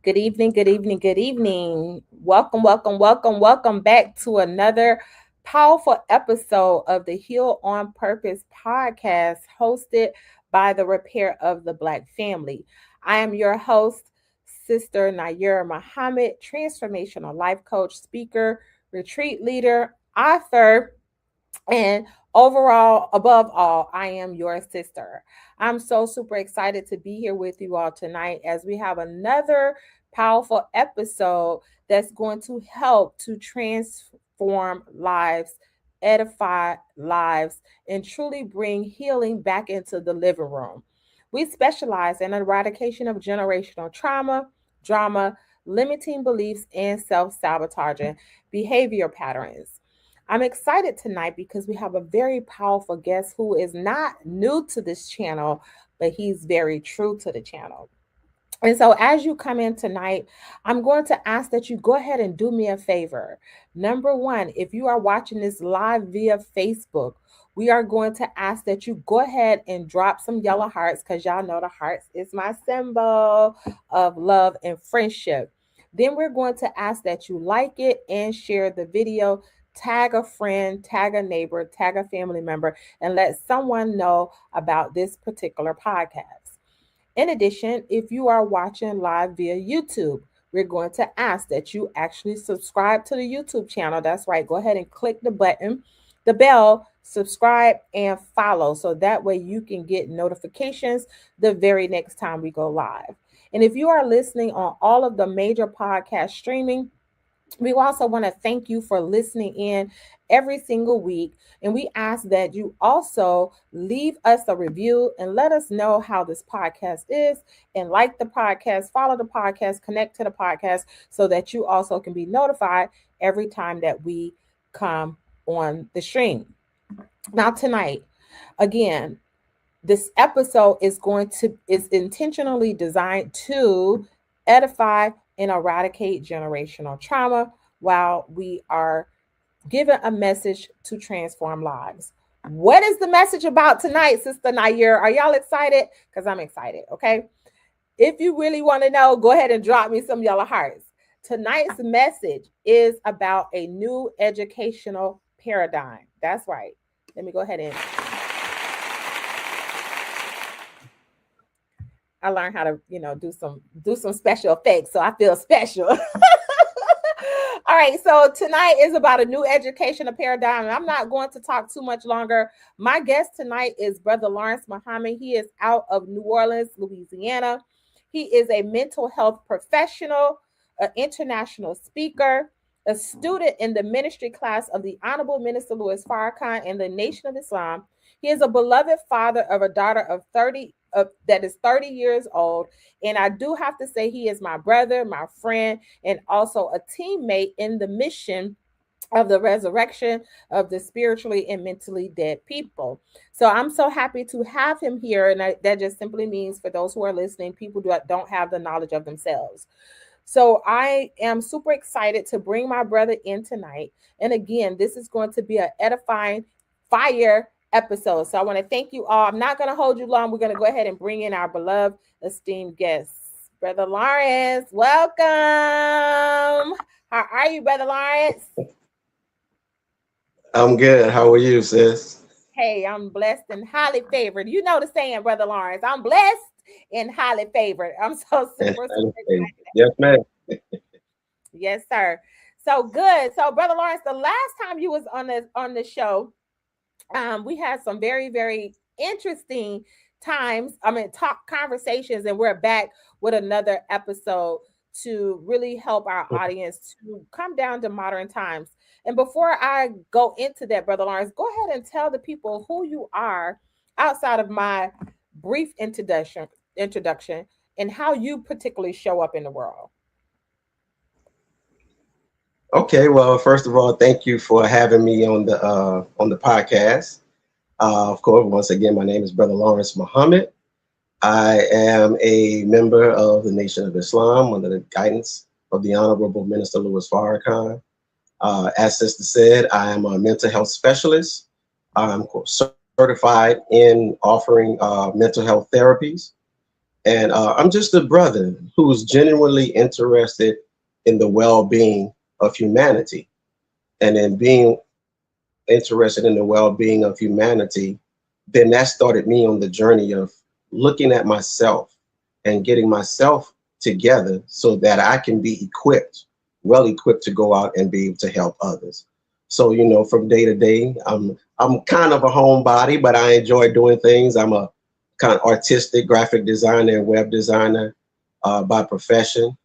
Good evening, good evening, good evening. Welcome, welcome, welcome, welcome back to another powerful episode of the Heal on Purpose podcast hosted by the Repair of the Black Family. I am your host, Sister Nayyirah Muhammad, transformational life coach, speaker, retreat leader, author, and overall, above all, I am your sister. I'm so super excited to be here with you all tonight as we have another powerful episode that's going to help to transform lives, edify lives, and truly bring healing back into the living room. We specialize in eradication of generational trauma, drama, limiting beliefs, and self sabotaging behavior patterns. I'm excited tonight because we have a very powerful guest who is not new to this channel, but he's very true to the channel. And so, as you come in tonight, I'm going to ask that you go ahead and do me a favor. Number one, if you are watching this live via Facebook, we are going to ask that you go ahead and drop some yellow hearts because y'all know the hearts is my symbol of love and friendship. Then we're going to ask that you like it and share the video, tag a friend, tag a neighbor, tag a family member, and let someone know about this particular podcast. In addition, if you are watching live via YouTube, we're going to ask that you actually subscribe to the YouTube channel. That's right. Go ahead and click the button, the bell, subscribe, and follow. So that way you can get notifications the very next time we go live. And if you are listening on all of the major podcast streaming, we also want to thank you for listening in every single week. And we ask that you also leave us a review and let us know how this podcast is and like the podcast, follow the podcast, connect to the podcast so that you also can be notified every time that we come on the stream. Now, tonight, again, this episode is intentionally designed to edify and eradicate generational trauma while we are given a message to transform lives. What is the message about tonight, Sister Nayyirah? Are y'all excited? Because I'm excited, okay? If you really want to know, go ahead and drop me some yellow hearts. Tonight's message is about a new educational paradigm. That's right. Let me go ahead and I learned how to, do some special effects, so I feel special. All right, so tonight is about a new educational paradigm, and I'm not going to talk too much longer. My guest tonight is Brother Lawerence Muhammad. He is out of New Orleans, Louisiana. He is a mental health professional, an international speaker, a student in the ministry class of the Honorable Minister Louis Farrakhan in the Nation of Islam. He is a beloved father of a daughter of 30 that is 30 years old. And I do have to say he is my brother, my friend, and also a teammate in the mission of the resurrection of the spiritually and mentally dead people. So I'm so happy to have him here. And that just simply means for those who are listening, people don't have the knowledge of themselves. So I am super excited to bring my brother in tonight. And again, this is going to be an edifying fire episode. So I want to thank you all. I'm not going to hold you long. We're going to go ahead and bring in our beloved, esteemed guests. Brother Lawerence, welcome. How are you, Brother Lawerence? I'm good. How are you, sis? Hey, I'm blessed and highly favored. You know the saying, Brother Lawerence. I'm blessed and highly favored. I'm so super excited. Yes, ma'am. Yes, sir. So good. So, Brother Lawerence, the last time you was on the show, we had some very, very interesting talk conversations, and we're back with another episode to really help our audience to come down to modern times. And before I go into that, Brother Lawerence, go ahead and tell the people who you are outside of my brief introduction and how you particularly show up in the world. Okay. Well, first of all, thank you for having me on the podcast. Of course, once again, my name is Brother Lawerence Muhammad. I am a member of the Nation of Islam under the guidance of the Honorable Minister Louis Farrakhan. As Sister said, I am a mental health specialist. I'm certified in offering mental health therapies. And I'm just a brother who's genuinely interested in the well-being of humanity. And in being interested in the well-being of humanity, then that started me on the journey of looking at myself and getting myself together so that I can be equipped, well equipped to go out and be able to help others. So, from day to day, I'm kind of a homebody, but I enjoy doing things. I'm a kind of artistic graphic designer and web designer by profession.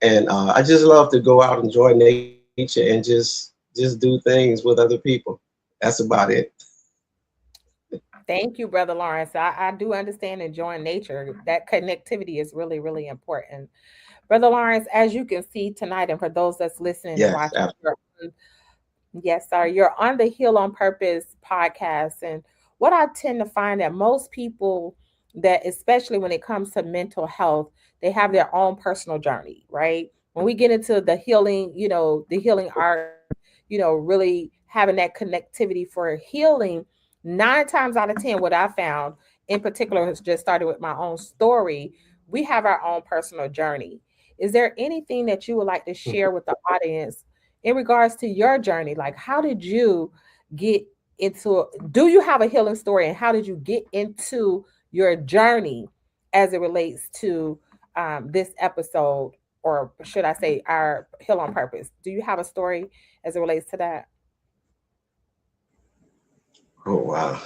And I just love to go out, enjoy nature, and just do things with other people. That's about it. Thank you, Brother Lawrence. I do understand enjoying nature. That connectivity is really, really important. Brother Lawrence, as you can see tonight, and for those that's listening and Yes, watching, yes, sir. You're on the Heal on Purpose podcast. And what I tend to find that most people that, especially when it comes to mental health, they have their own personal journey, right? When we get into the healing, the healing art and, really having that connectivity for healing, 9 times out of 10, what I found in particular has just started with my own story. We have our own personal journey. Is there anything that you would like to share with the audience in regards to your journey? Like, how did you get into, do you have a healing story, and how did you get into your journey as it relates to this episode, or should I say our Heal on Purpose? Do you have a story as it relates to that? oh wow.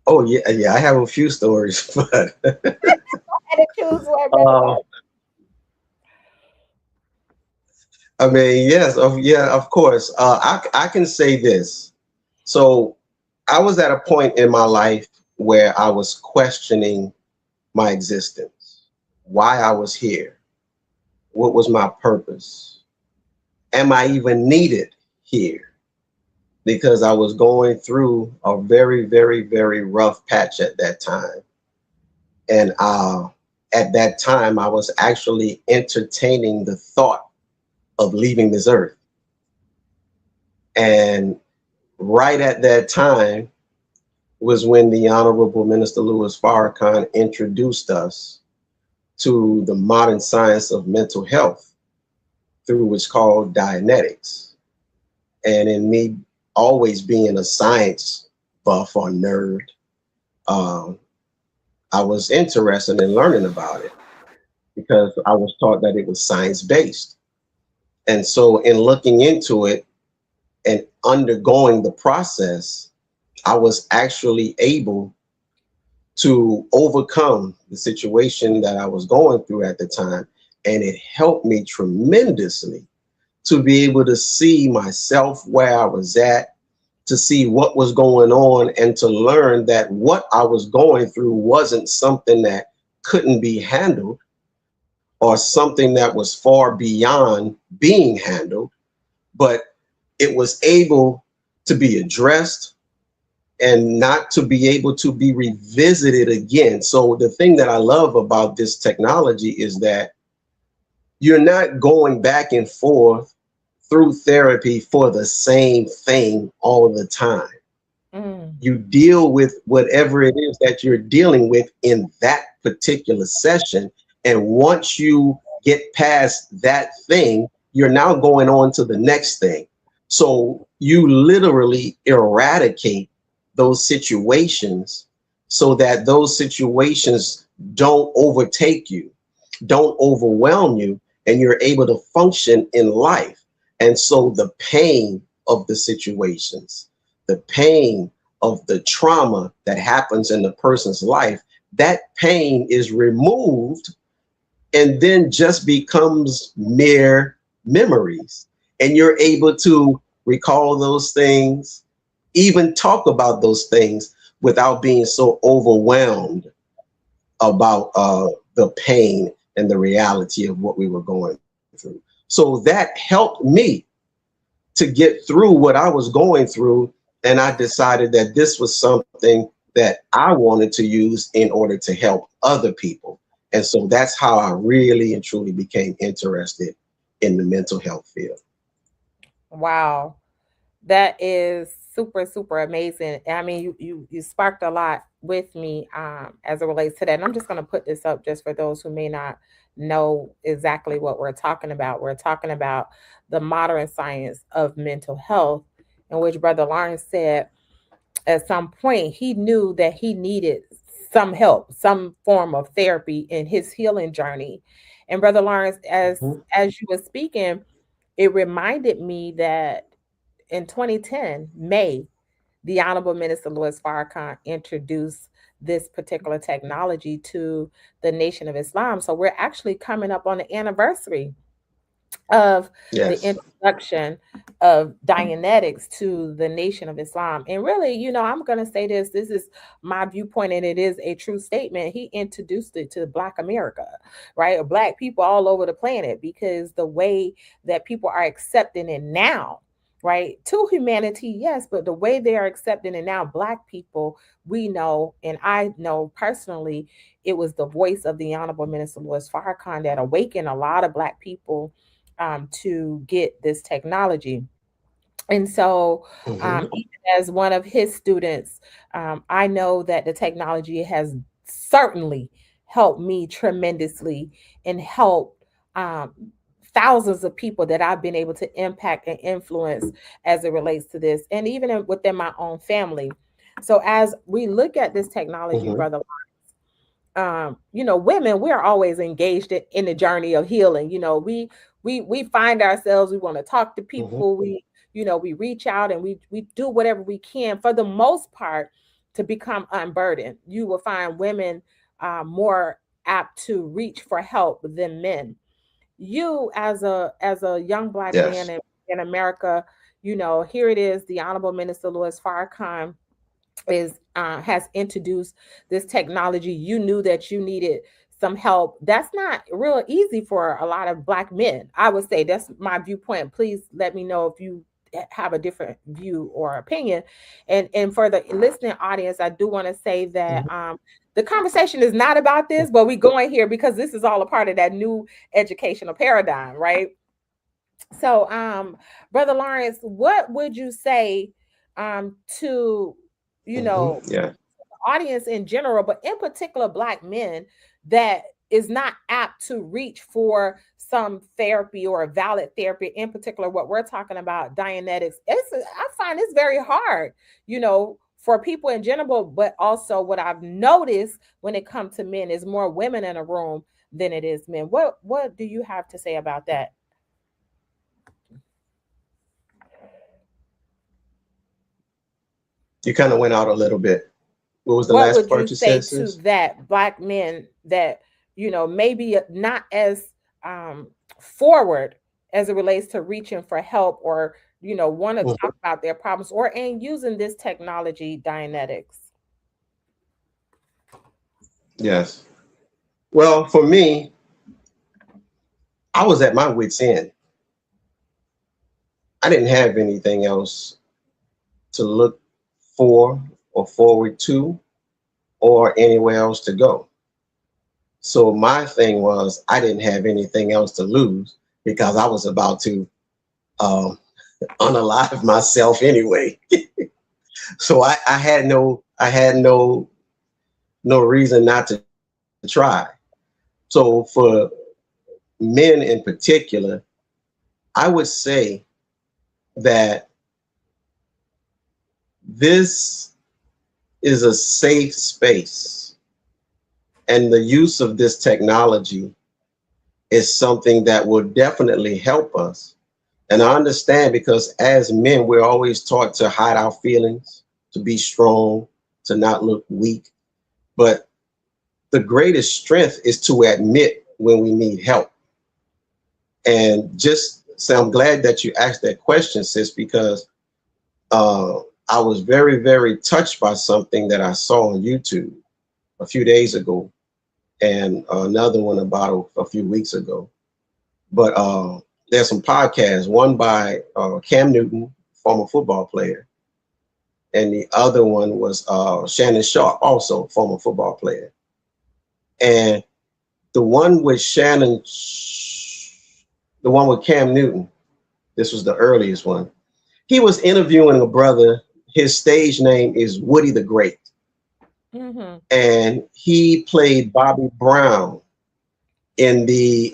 Oh yeah, yeah. I have a few stories, but I had to choose one, Brother uh, Lawrence. I mean, yes, yeah, of course. I can say this. So I was at a point in my life where I was questioning my existence, why I was here, what was my purpose, am I even needed here? Because I was going through a very, very, very rough patch at that time. And at that time, I was actually entertaining the thought of leaving this earth. And right at that time was when the Honorable Minister Louis Farrakhan introduced us to the modern science of mental health through what's called Dianetics. And in me always being a science buff or nerd, um, I was interested in learning about it because I was taught that it was science based. And so, in looking into it and undergoing the process, I was actually able to overcome the situation that I was going through at the time. And it helped me tremendously to be able to see myself where I was at, to see what was going on, and to learn that what I was going through wasn't something that couldn't be handled or something that was far beyond being handled, but it was able to be addressed and not to be able to be revisited again. So the thing that I love about this technology is that you're not going back and forth through therapy for the same thing all the time. Mm, You deal with whatever it is that you're dealing with in that particular session. And once you get past that thing, you're now going on to the next thing. So you literally eradicate those situations so that those situations don't overtake you, don't overwhelm you, and you're able to function in life. And so the pain of the situations, the pain of the trauma that happens in the person's life, that pain is removed and then just becomes mere memories. And you're able to recall those things, even talk about those things without being so overwhelmed about the pain and the reality of what we were going through. So that helped me to get through what I was going through. And I decided that this was something that I wanted to use in order to help other people. And so that's how I really and truly became interested in the mental health field. wow. That is super, super amazing. I mean, you sparked a lot with me as it relates to that. And I'm just going to put this up just for those who may not know exactly what we're talking about. We're talking about the modern science of mental health, in which Brother Lawrence said at some point he knew that he needed some help, some form of therapy in his healing journey. And Brother Lawrence, Mhm. as you were speaking, it reminded me that in 2010, May, the Honorable Minister Louis Farrakhan introduced this particular technology to the Nation of Islam. So we're actually coming up on the anniversary of the Yes. introduction of Dianetics to the Nation of Islam. And really, I'm going to say this is my viewpoint, and it is a true statement. He introduced it to Black America, right? Or Black people all over the planet, because the way that people are accepting it now, right? To humanity, yes, but the way they are accepting it now, Black people, we know, and I know personally, it was the voice of the Honorable Minister Louis Farrakhan that awakened a lot of Black people to get this technology. And so, Hmm. even as one of his students, I know that the technology has certainly helped me tremendously and helped um, thousands of people that I've been able to impact and influence as it relates to this, and even within my own family. So, as we look at this technology, Hmm. Brother, women, we're always engaged in the journey of healing. We find ourselves, we want to talk to Hmm. people, we reach out, and we do whatever we can for the most part to become unburdened. You will find women more apt to reach for help than men. You, as a young Black man Yes. in America, here it is, the Honorable Minister Louis Farrakhan is has introduced this technology. You knew that you needed some help. That's not real easy for a lot of Black men. I would say that's my viewpoint. Please let me know if you have a different view or opinion. And for the listening audience, I do want to say that Hmm. the conversation is not about this, but we going here because this is all a part of that new educational paradigm, right? So, Brother Lawrence, what would you say to, you Hmm. know, Yeah. audience in general, but in particular Black men that is not apt to reach for some therapy or a valid therapy, in particular what we're talking about, Dianetics? I find it's very hard, for people in general, but also what I've noticed when it comes to men is more women in a room than it is men. What do you have to say about that? You kind of went out a little bit. What was the What last would you part you say said, to sis? that Black men that maybe not as forward as it relates to reaching for help, or want to Mhm. talk about their problems, or and using this technology, Dianetics? Yes. Well, for me, I was at my wit's end. I didn't have anything else to look for or forward to or anywhere else to go. So my thing was I didn't have anything else to lose because I was about to um, unalive myself anyway. So I had no reason not to try. So for men in particular, I would say that this is a safe space, and the use of this technology is something that will definitely help us. And I understand because as men, we're always taught to hide our feelings, to be strong, to not look weak. But the greatest strength is to admit when we need help. And just so I'm glad that you asked that question, sis, because uh, I was very, very touched by something that I saw on YouTube a few days ago, and another one about a few weeks ago. But there's some podcasts, one by Cam Newton, former football player, and the other one was Shannon Sharp, also former football player. And the one with the one with Cam Newton, this was the earliest one. He was interviewing a brother. His stage name is Woody the Great. Mm-hmm. and he played Bobby Brown in the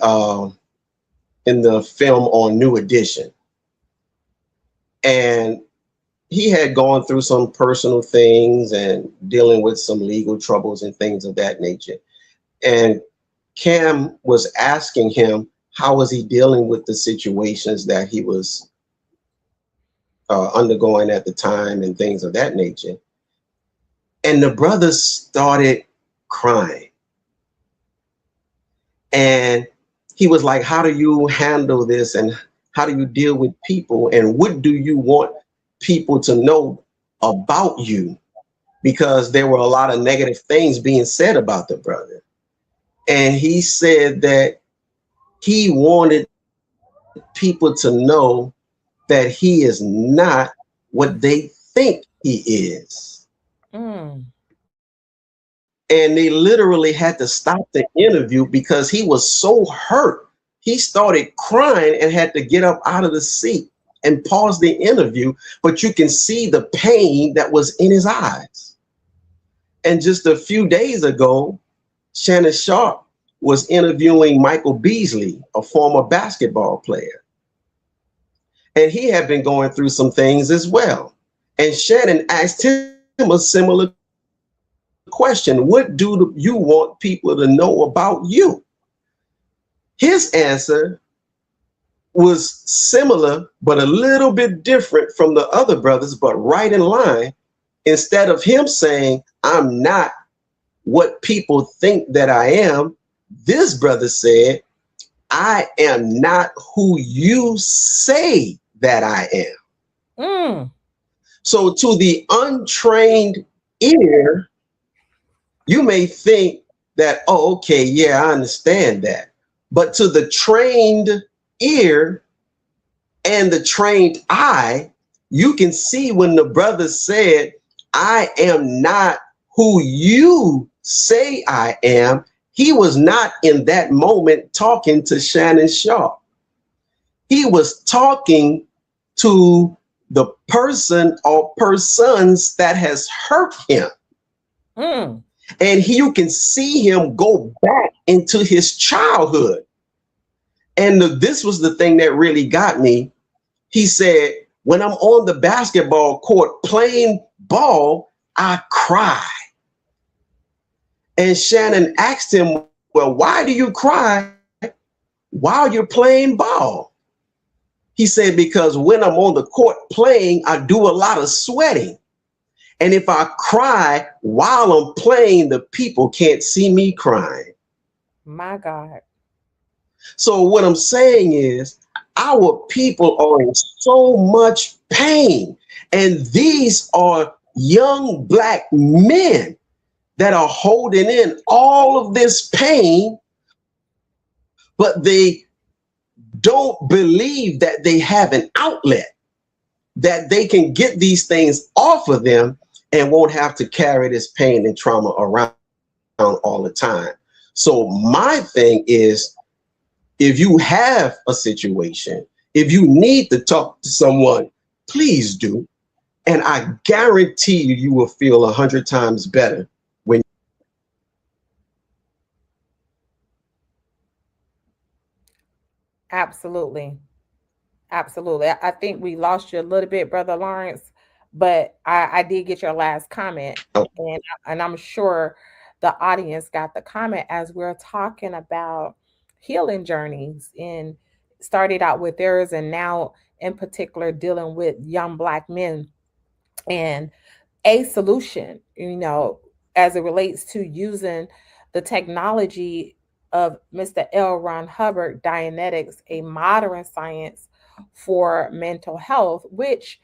film on New Edition. And he had gone through some personal things and dealing with some legal troubles and things of that nature. And Cam was asking him how was he dealing with the situations that he was undergoing at the time and things of that nature. And the brother started crying. And he was like, how do you handle this? And how do you deal with people? And what do you want people to know about you? Because there were a lot of negative things being said about the brother. And he said that he wanted people to know that he is not what they think he is. Mm. And they literally had to stop the interview because he was so hurt. He started crying and had to get up out of the seat and pause the interview. But you can see the pain that was in his eyes. And just a few days ago, Shannon Sharp was interviewing Michael Beasley, a former basketball player. And he had been going through some things as well. And Shannon asked him a similar question. What do you want people to know about you? His answer was similar, but a little bit different from the other brothers, but right in line. Instead of him saying, I'm not what people think that I am, this brother said, I am not who you say that I am. Mm. So to the untrained ear, you may think that, oh, okay, yeah, I understand that. But to the trained ear and the trained eye, you can see when the brother said, I am not who you say I am. He was not in that moment talking to Shannon Sharp. He was talking to the person or persons that has hurt him. Mm. And you can see him go back into his childhood. And this was the thing that really got me. He said, when I'm on the basketball court playing ball, I cry. And Shannon asked him, well, why do you cry while you're playing ball? He said, because when I'm on the court playing, I do a lot of sweating. And if I cry while I'm playing, the people can't see me crying. My God. So what I'm saying is our people are in so much pain. And these are young black men that are holding in all of this pain, but they don't believe that they have an outlet that they can get these things off of them and won't have to carry this pain and trauma around all the time. So my thing is, if you have a situation, if you need to talk to someone, please do. And I guarantee you, you will feel 100 times better when. Absolutely. Absolutely. I think we lost you a little bit, Brother Lawrence, but I did get your last comment, and I'm sure the audience got the comment as we're talking about healing journeys and started out with theirs and now in particular dealing with young black men and a solution, as it relates to using the technology of Mr. L. Ron Hubbard, Dianetics, a modern science for mental health, which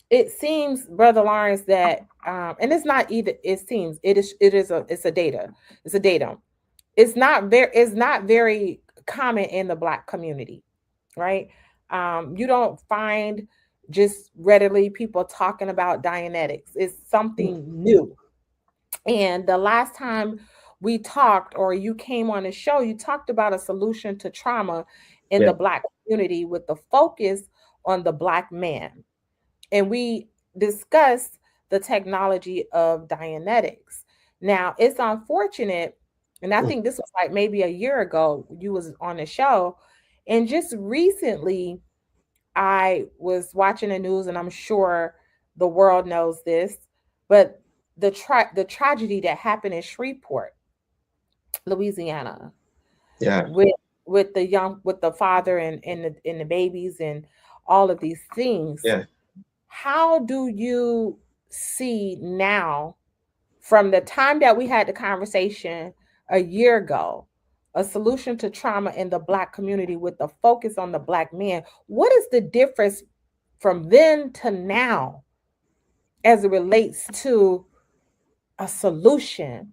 it seems, Brother Lawrence, that and it's not either. It seems it's a data. It's a datum. It's not very common in the Black community, right? You don't find just readily people talking about Dianetics. It's something new. And the last time we talked, or you came on the show, you talked about a solution to trauma in the Yeah. Black community with the focus on the Black man. And we discussed the technology of Dianetics. Now, it's unfortunate, and I think this was like maybe a year ago you was on the show, and just recently I was watching the news, and I'm sure the world knows this, but the tragedy that happened in Shreveport, Louisiana, Yeah, with with the father and the babies and all of these things. yeah. How do you see now, from the time that we had the conversation a year ago, a solution to trauma in the Black community with the focus on the Black man? What is the difference from then to now as it relates to a solution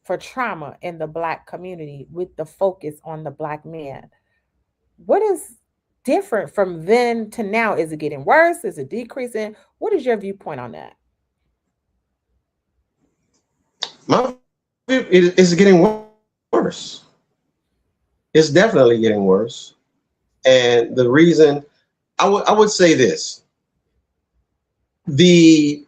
for trauma in the Black community with the focus on the Black man? What is different from then to now? Is it getting worse? Is it decreasing? What is your viewpoint on that? My view is getting worse. It's definitely getting worse. And the reason I would say this, the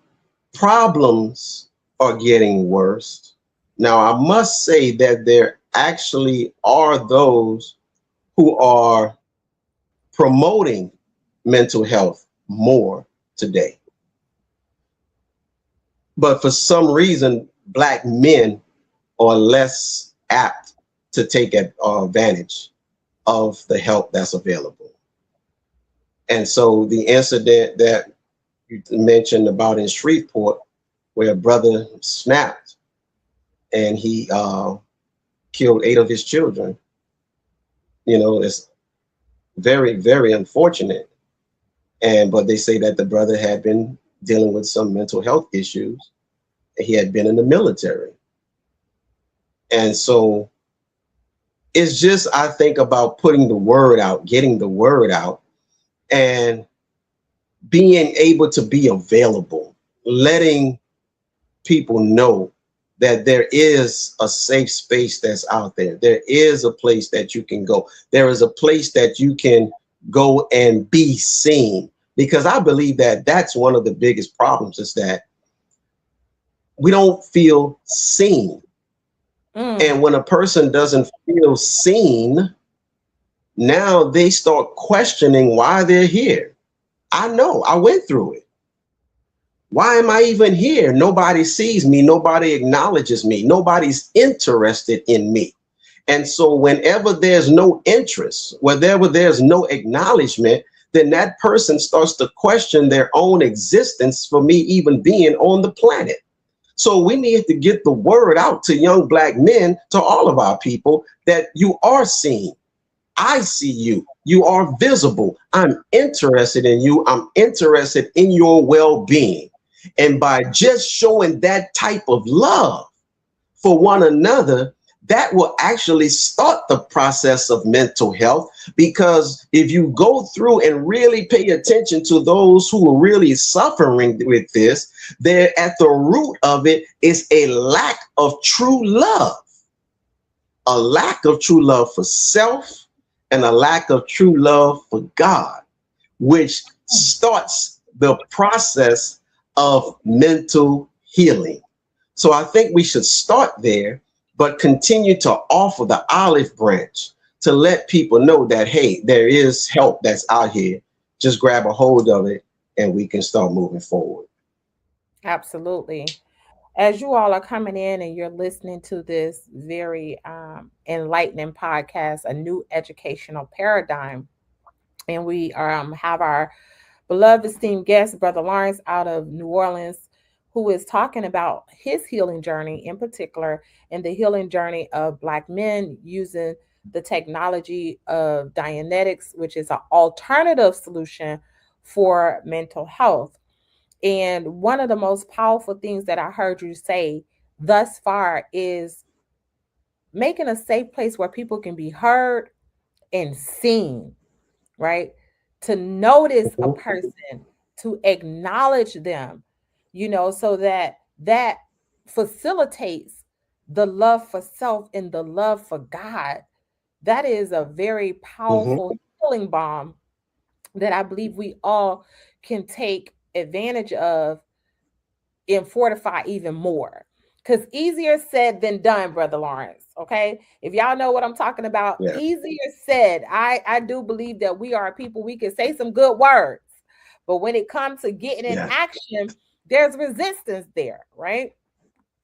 problems are getting worse. Now, I must say that there actually are those who are promoting mental health more today. But for some reason, Black men are less apt to take advantage of the help that's available. And so the incident that you mentioned about in Shreveport, where a brother snapped and he killed 8 of his children, it's very, very unfortunate. And but they say that the brother had been dealing with some mental health issues. He had been in the military. And so it's just, I think, about putting the word out, getting the word out, and being able to be available, letting people know that there is a safe space that's out there. There is a place that you can go. There is a place that you can go and be seen. Because I believe that that's one of the biggest problems, is that we don't feel seen. And Mm, when a person doesn't feel seen, now they start questioning why they're here. I know, I went through it. Why am I even here? Nobody sees me. Nobody acknowledges me. Nobody's interested in me. And so, whenever there's no interest, whenever there's no acknowledgement, then that person starts to question their own existence for me even being on the planet. So, we need to get the word out to young Black men, to all of our people, that you are seen. I see you. You are visible. I'm interested in you. I'm interested in your well being. And by just showing that type of love for one another, that will actually start the process of mental health. Because if you go through and really pay attention to those who are really suffering with this, they're at the root of it is a lack of true love, a lack of true love for self, and a lack of true love for God, which starts the process of mental healing. So I think we should start there, but continue to offer the olive branch to let people know that, hey, there is help that's out here. Just grab a hold of it and we can start moving forward. absolutely. As you all are coming in and you're listening to this very enlightening podcast, a new educational paradigm, and we have our beloved esteemed guest, Brother Lawrence out of New Orleans, who is talking about his healing journey in particular, and the healing journey of Black men using the technology of Dianetics, which is an alternative solution for mental health. And one of the most powerful things that I heard you say thus far is making a safe place where people can be heard and seen, right? To notice a Mhm. person, to acknowledge them, so that that facilitates the love for self and the love for God. That is a very Mhm. powerful healing balm that I believe we all can take advantage of and fortify even more. Because easier said than done, Brother Lawrence. Okay. If y'all know what I'm talking about, Yeah. easier said. I do believe that we are people, we can say some good words. But when it comes to getting in Yeah. action, there's resistance there, right?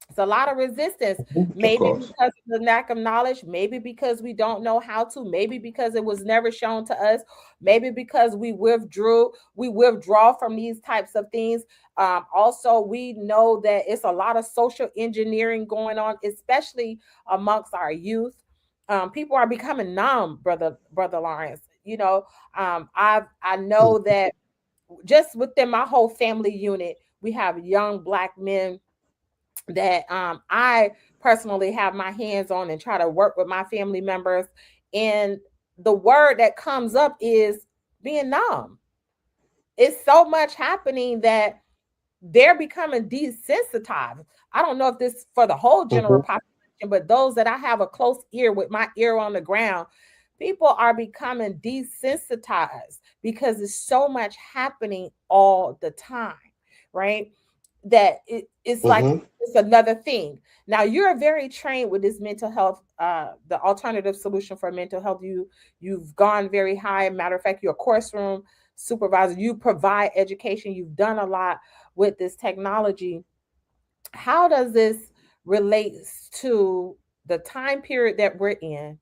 It's a lot of resistance, Of maybe course. because of the lack of knowledge, maybe because we don't know how to, maybe because it was never shown to us, maybe because we withdraw from these types of things. Also, we know that it's a lot of social engineering going on, especially amongst our youth. People are becoming numb, brother Lawrence. I know that just within my whole family unit, we have young black men that I personally have my hands on and try to work with my family members. And the word that comes up is being numb. It's so much happening that they're becoming desensitized. I don't know if this is for the whole general Mhm. population, but those that I have a close ear with my ear on the ground, people are becoming desensitized because there's so much happening all the time, right? That it's like Mhm. it's another thing. Now you're very trained with this mental health, the alternative solution for mental health. You've gone very high. Matter of fact, you're a course room supervisor. You provide education. You've done a lot with this technology. How does this relate to the time period that we're in?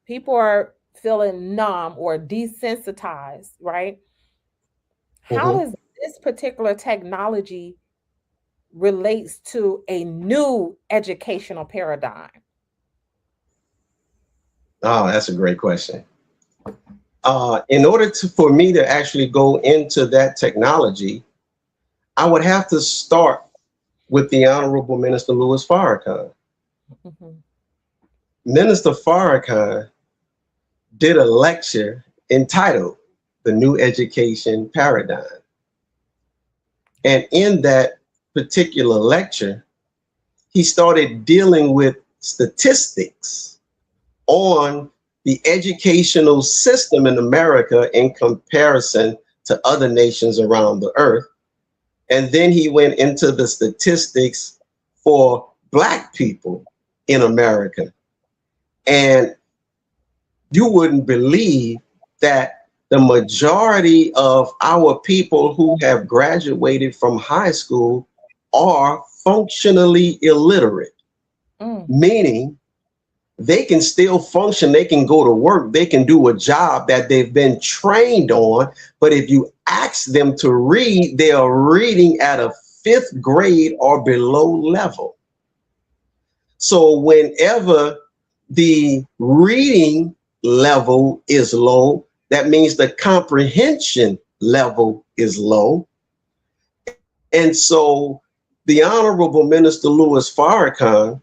People are feeling numb or desensitized, right? How Mhm. does this particular technology relates to a new educational paradigm? Oh, that's a great question. In order for me to actually go into that technology, I would have to start with the Honorable Minister Louis Farrakhan. Mhm. Minister Farrakhan did a lecture entitled The New Education Paradigm. And in that particular lecture, he started dealing with statistics on the educational system in America in comparison to other nations around the earth. And then he went into the statistics for Black people in America. And you wouldn't believe that the majority of our people who have graduated from high school are functionally illiterate, Mm, meaning they can still function, they can go to work, they can do a job that they've been trained on. But if you ask them to read, they are reading at a fifth grade or below level. So whenever the reading level is low, that means the comprehension level is low. And so the Honorable Minister Louis Farrakhan,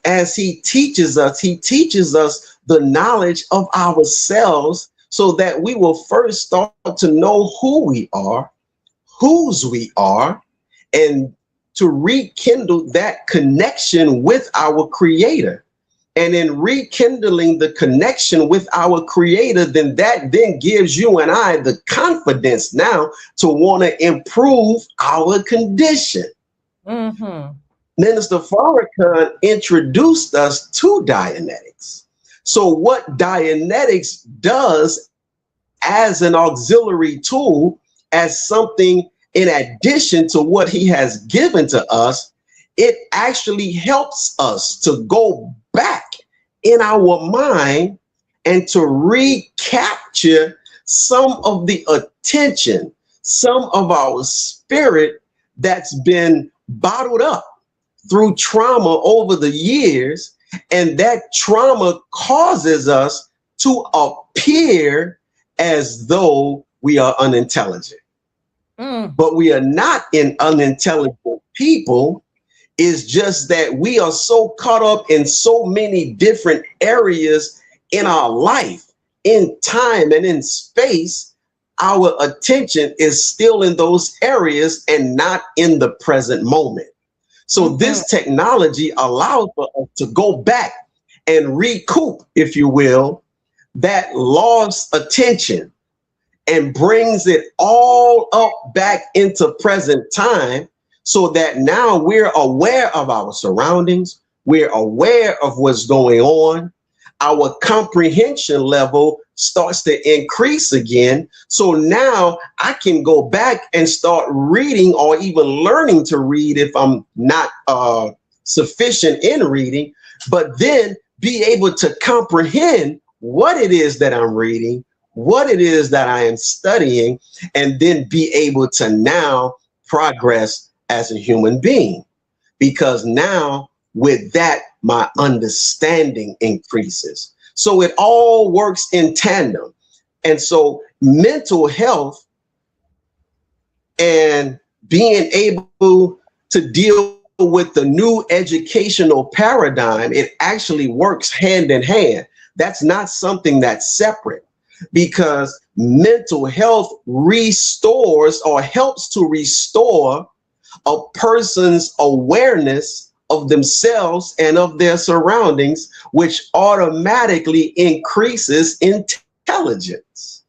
as he teaches us the knowledge of ourselves so that we will first start to know who we are, whose we are, and to rekindle that connection with our Creator. And in rekindling the connection with our Creator, that gives you and I the confidence now to want to improve our condition. mhm, Minister Farrakhan introduced us to Dianetics. So what Dianetics does as an auxiliary tool, as something in addition to what he has given to us, it actually helps us to go back in our mind and to recapture some of the attention, some of our spirit that's been bottled up through trauma over the years. And that trauma causes us to appear as though we are unintelligent. mm, But we are not in unintelligent people. It's just that we are so caught up in so many different areas in our life, in time and in space. Our attention is still in those areas and not in the present moment. So mhm, this technology allows for us to go back and recoup, if you will, that lost attention and brings it all up back into present time so that now we're aware of our surroundings, we're aware of what's going on. Our comprehension level starts to increase again. So now I can go back and start reading or even learning to read if I'm not sufficient in reading, but then be able to comprehend what it is that I'm reading, what it is that I am studying, and then be able to now progress as a human being. Because now with that, my understanding increases. So it all works in tandem. And so mental health and being able to deal with the new educational paradigm, it actually works hand in hand. That's not something that's separate, because mental health restores or helps to restore a person's awareness of themselves and of their surroundings, which automatically increases intelligence.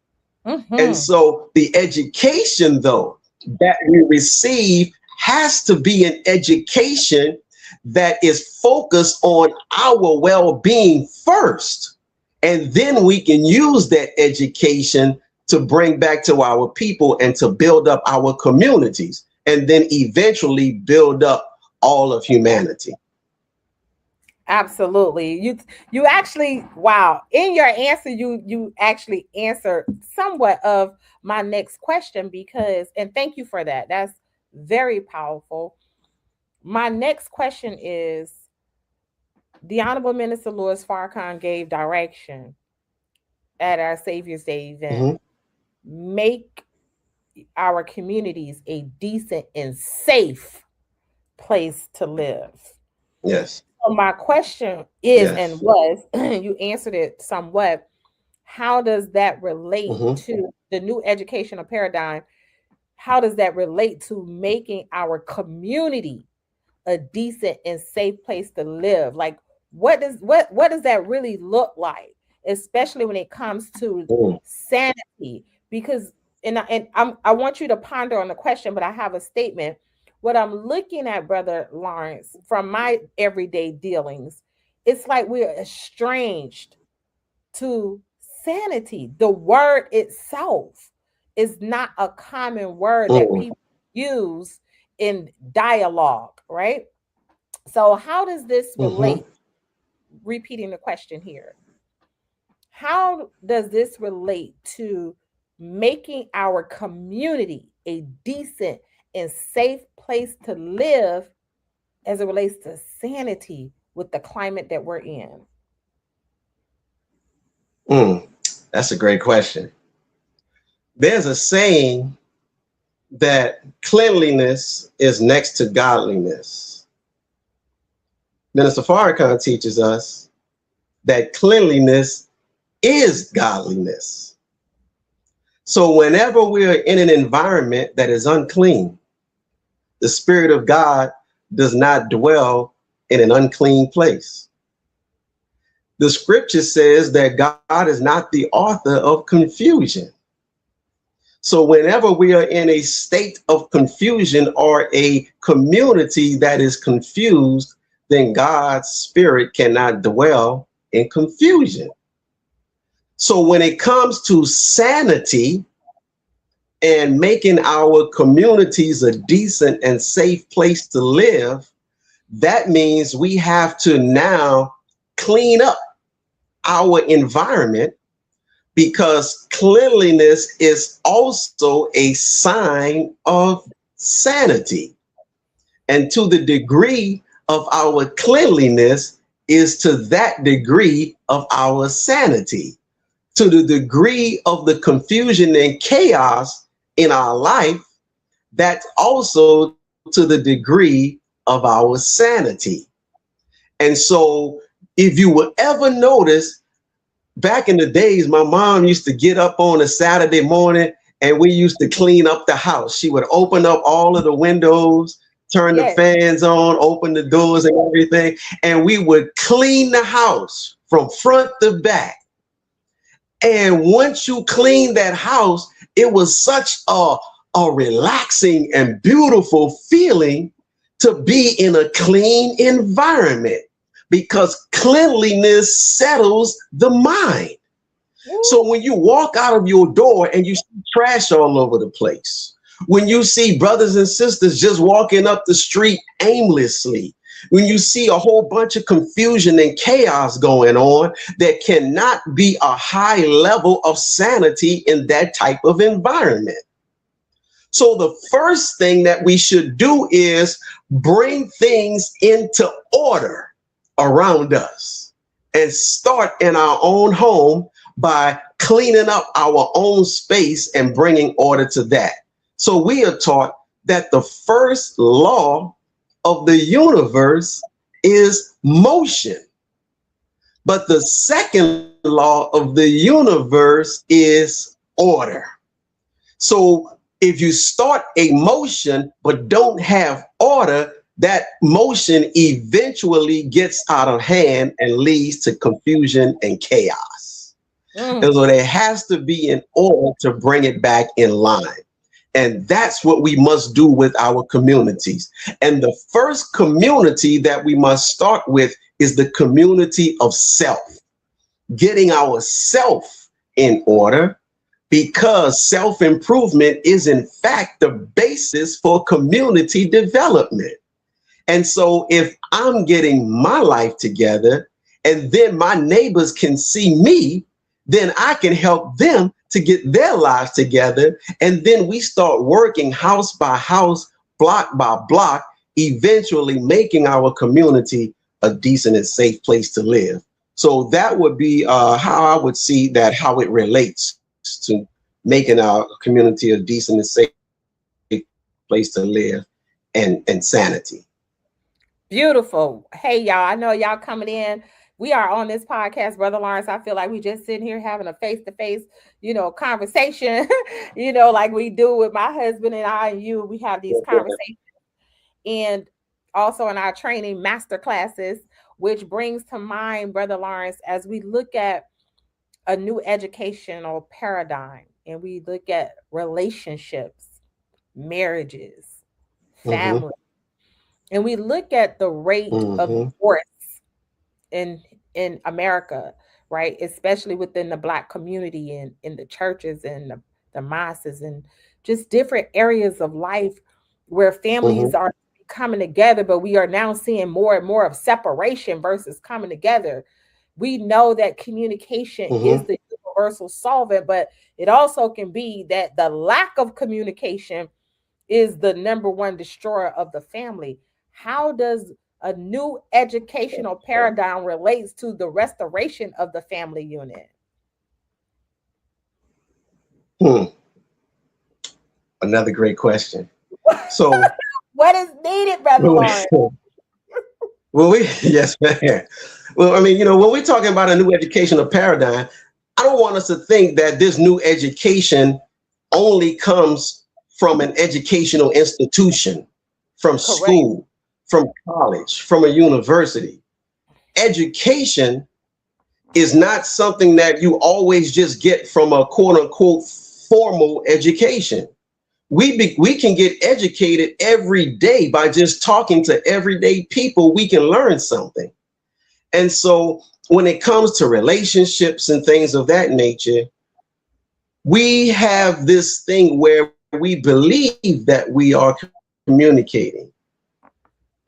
And so the education, though, that we receive has to be an education that is focused on our well-being first. And then we can use that education to bring back to our people and to build up our communities, and then eventually build up all of humanity. Absolutely. You actually, wow, in your answer you actually answered somewhat of my next question, because, and thank you for that. That's very powerful. My next question is, the Honorable Minister Louis Farrakhan gave direction at our Savior's Day event. Mm-hmm. Make our communities a decent and safe place to live. Yes. So my question is, and Yes. was, you answered it somewhat, how does that relate Mm-hmm. to the new educational paradigm? How does that relate to making our community a decent and safe place to live? Like, what does that really look like, especially when it comes to Mm. sanity? Because, I want you to ponder on the question, but I have a statement. What I'm looking at, Brother Lawerence, from my everyday dealings, it's like we're estranged to sanity. The word itself is not a common word that Mm. people use in dialogue, right? So, how does this Mm-hmm. relate? Repeating the question here, how does this relate to making our community a decent and safe place to live as it relates to sanity with the climate that we're in? Mm. That's a great question. There's a saying that cleanliness is next to godliness. Minister Farrakhan teaches us that cleanliness is godliness. So whenever we're in an environment that is unclean, the Spirit of God does not dwell in an unclean place. The scripture says that God is not the author of confusion. So whenever we are in a state of confusion or a community that is confused, then God's Spirit cannot dwell in confusion. So when it comes to sanity and making our communities a decent and safe place to live, that means we have to now clean up our environment, because cleanliness is also a sign of sanity. And to the degree of our cleanliness is to that degree of our sanity. To the degree of the confusion and chaos in our life, that's also to the degree of our sanity. And so, if you will ever notice, back in the days, my mom used to get up on a Saturday morning and we used to clean up the house. She would open up all of the windows, turn the Yes, fans on, open the doors and everything, and we would clean the house from front to back. And once you clean that house, it was such a relaxing and beautiful feeling, to be in a clean environment because cleanliness settles the mind. So when you walk out of your door and you see trash all over the place, when you see brothers and sisters just walking up the street aimlessly, when you see a whole bunch of confusion and chaos going on, there cannot be a high level of sanity in that type of environment. So the first thing that we should do is bring things into order around us and start in our own home by cleaning up our own space and bringing order to that. So we are taught that the first law of the universe is motion, but the second law of the universe is order. So if you start a motion but don't have order, that motion eventually gets out of hand and leads to confusion and chaos. And so there has to be an order to bring it back in line. And that's what we must do with our communities. And the first community that we must start with is the community of self, getting ourself in order, because self-improvement is in fact the basis for community development. And so if I'm getting my life together and then my neighbors can see me, then I can help them to get their lives together. And then we start working house by house, block by block, eventually making our community a decent and safe place to live. So that would be how I would see that, how it relates to making our community a decent and safe place to live and sanity. Beautiful. Hey, y'all, I know y'all coming in. We are on this podcast, Brother Lawerence. I feel like we just sitting here having a face-to-face, conversation, like we do with my husband and I and you. We have these conversations. And also in our training master classes, which brings to mind, Brother Lawerence, as we look at a new educational paradigm and we look at relationships, marriages, family, and we look at the rate of divorce in America, right? Especially within the Black community and in the churches and the mosques and just different areas of life where families are coming together, but we are now seeing more and more of separation versus coming together. We know that communication is the universal solvent, but it also can be that the lack of communication is the number one destroyer of the family. How does a new educational paradigm relates to the restoration of the family unit? Another great question. So what is needed, Brother Lawerence? Yes, man. Well, I mean, when we're talking about a new educational paradigm, I don't want us to think that this new education only comes from an educational institution, from school, from college, from a university. Education is not something that you always just get from a quote unquote formal education. We can get educated every day by just talking to everyday people. We can learn something. And so when it comes to relationships and things of that nature, we have this thing where we believe that we are communicating.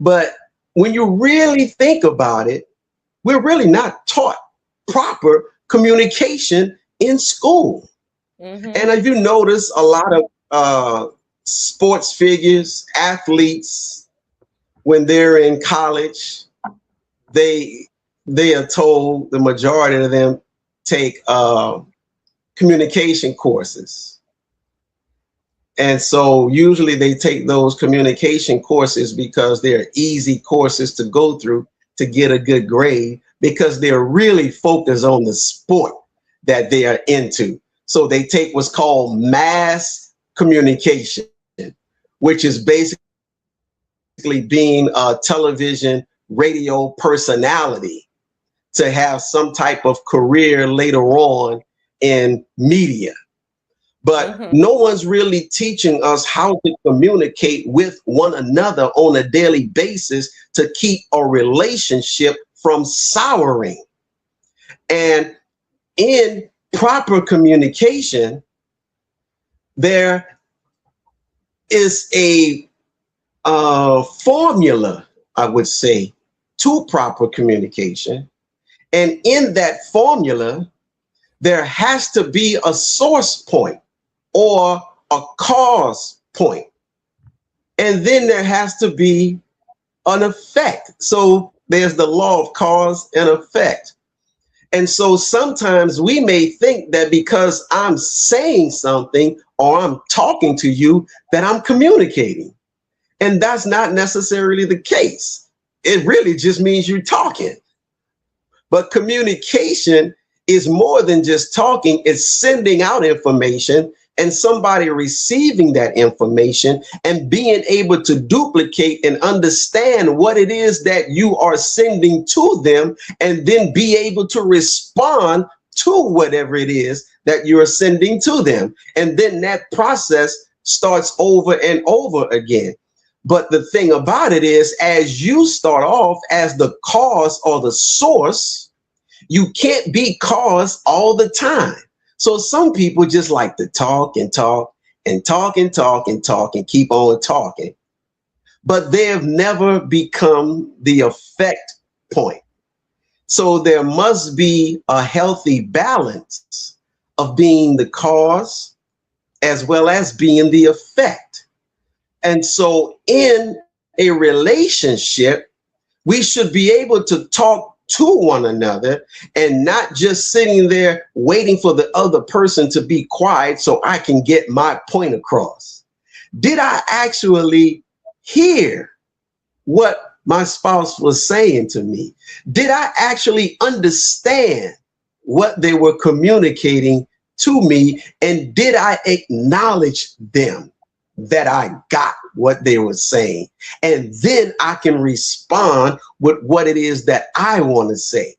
But when you really think about it, we're really not taught proper communication in school. And if you notice, a lot of sports figures, athletes, when they're in college, they are told, the majority of them take communication courses. And so usually they take those communication courses because they're easy courses to go through to get a good grade, because they're really focused on the sport that they are into. So they take what's called mass communication, which is basically being a television, radio personality to have some type of career later on in media. But Mm-hmm. no one's really teaching us how to communicate with one another on a daily basis to keep a relationship from souring. And in proper communication, there is a formula, I would say, to proper communication. And in that formula, there has to be a source point or a cause point. And then there has to be an effect. So there's the law of cause and effect. And so sometimes we may think that because I'm saying something or I'm talking to you, that I'm communicating. And that's not necessarily the case. It really just means you're talking. But communication is more than just talking, it's sending out information and somebody receiving that information and being able to duplicate and understand what it is that you are sending to them, and then be able to respond to whatever it is that you're sending to them. And then that process starts over and over again. But the thing about it is, as you start off as the cause or the source, you can't be cause all the time. So some people just like to talk and talk and talk and talk and talk and keep on talking, but they've never become the effect point. So there must be a healthy balance of being the cause as well as being the effect. And so in a relationship, we should be able to talk to one another and not just sitting there waiting for the other person to be quiet so I can get my point across. Did I actually hear what my spouse was saying to me? Did I actually understand what they were communicating to me? And did I acknowledge them that I got what they were saying? And then I can respond with what it is that I want to say.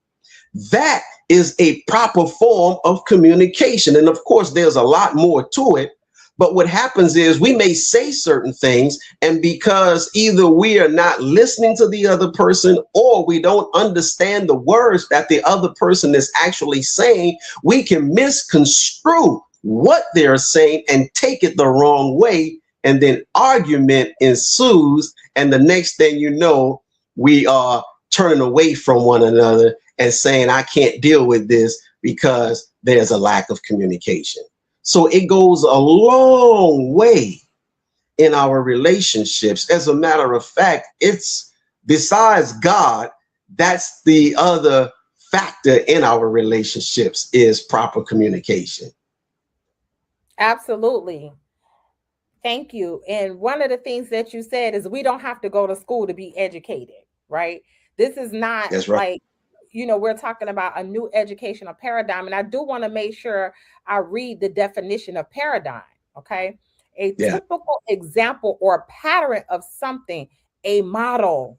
That is a proper form of communication. And of course, there's a lot more to it. But what happens is we may say certain things, and because either we are not listening to the other person or we don't understand the words that the other person is actually saying, we can misconstrue what they're saying and take it the wrong way. And then argument ensues. And the next thing you know, we are turning away from one another and saying, I can't deal with this because there's a lack of communication. So it goes a long way in our relationships. As a matter of fact, it's besides God, that's the other factor in our relationships is proper communication. Absolutely. Thank you. And one of the things that you said is we don't have to go to school to be educated, right? This is not That's right. like, we're talking about a new educational paradigm. And I do want to make sure I read the definition of paradigm, okay? A Yeah. typical example or pattern of something, a model.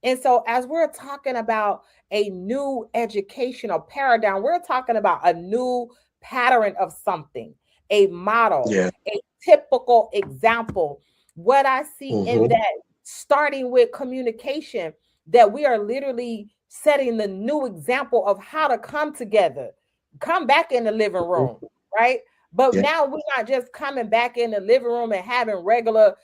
And so, as we're talking about a new educational paradigm, we're talking about a new pattern of something, a model, Yeah. a typical example. What I see in Mm-hmm. that, starting with communication, that we are literally setting the new example of how to come together, come back in the living room, right? But Yeah. now we're not just coming back in the living room and having regular,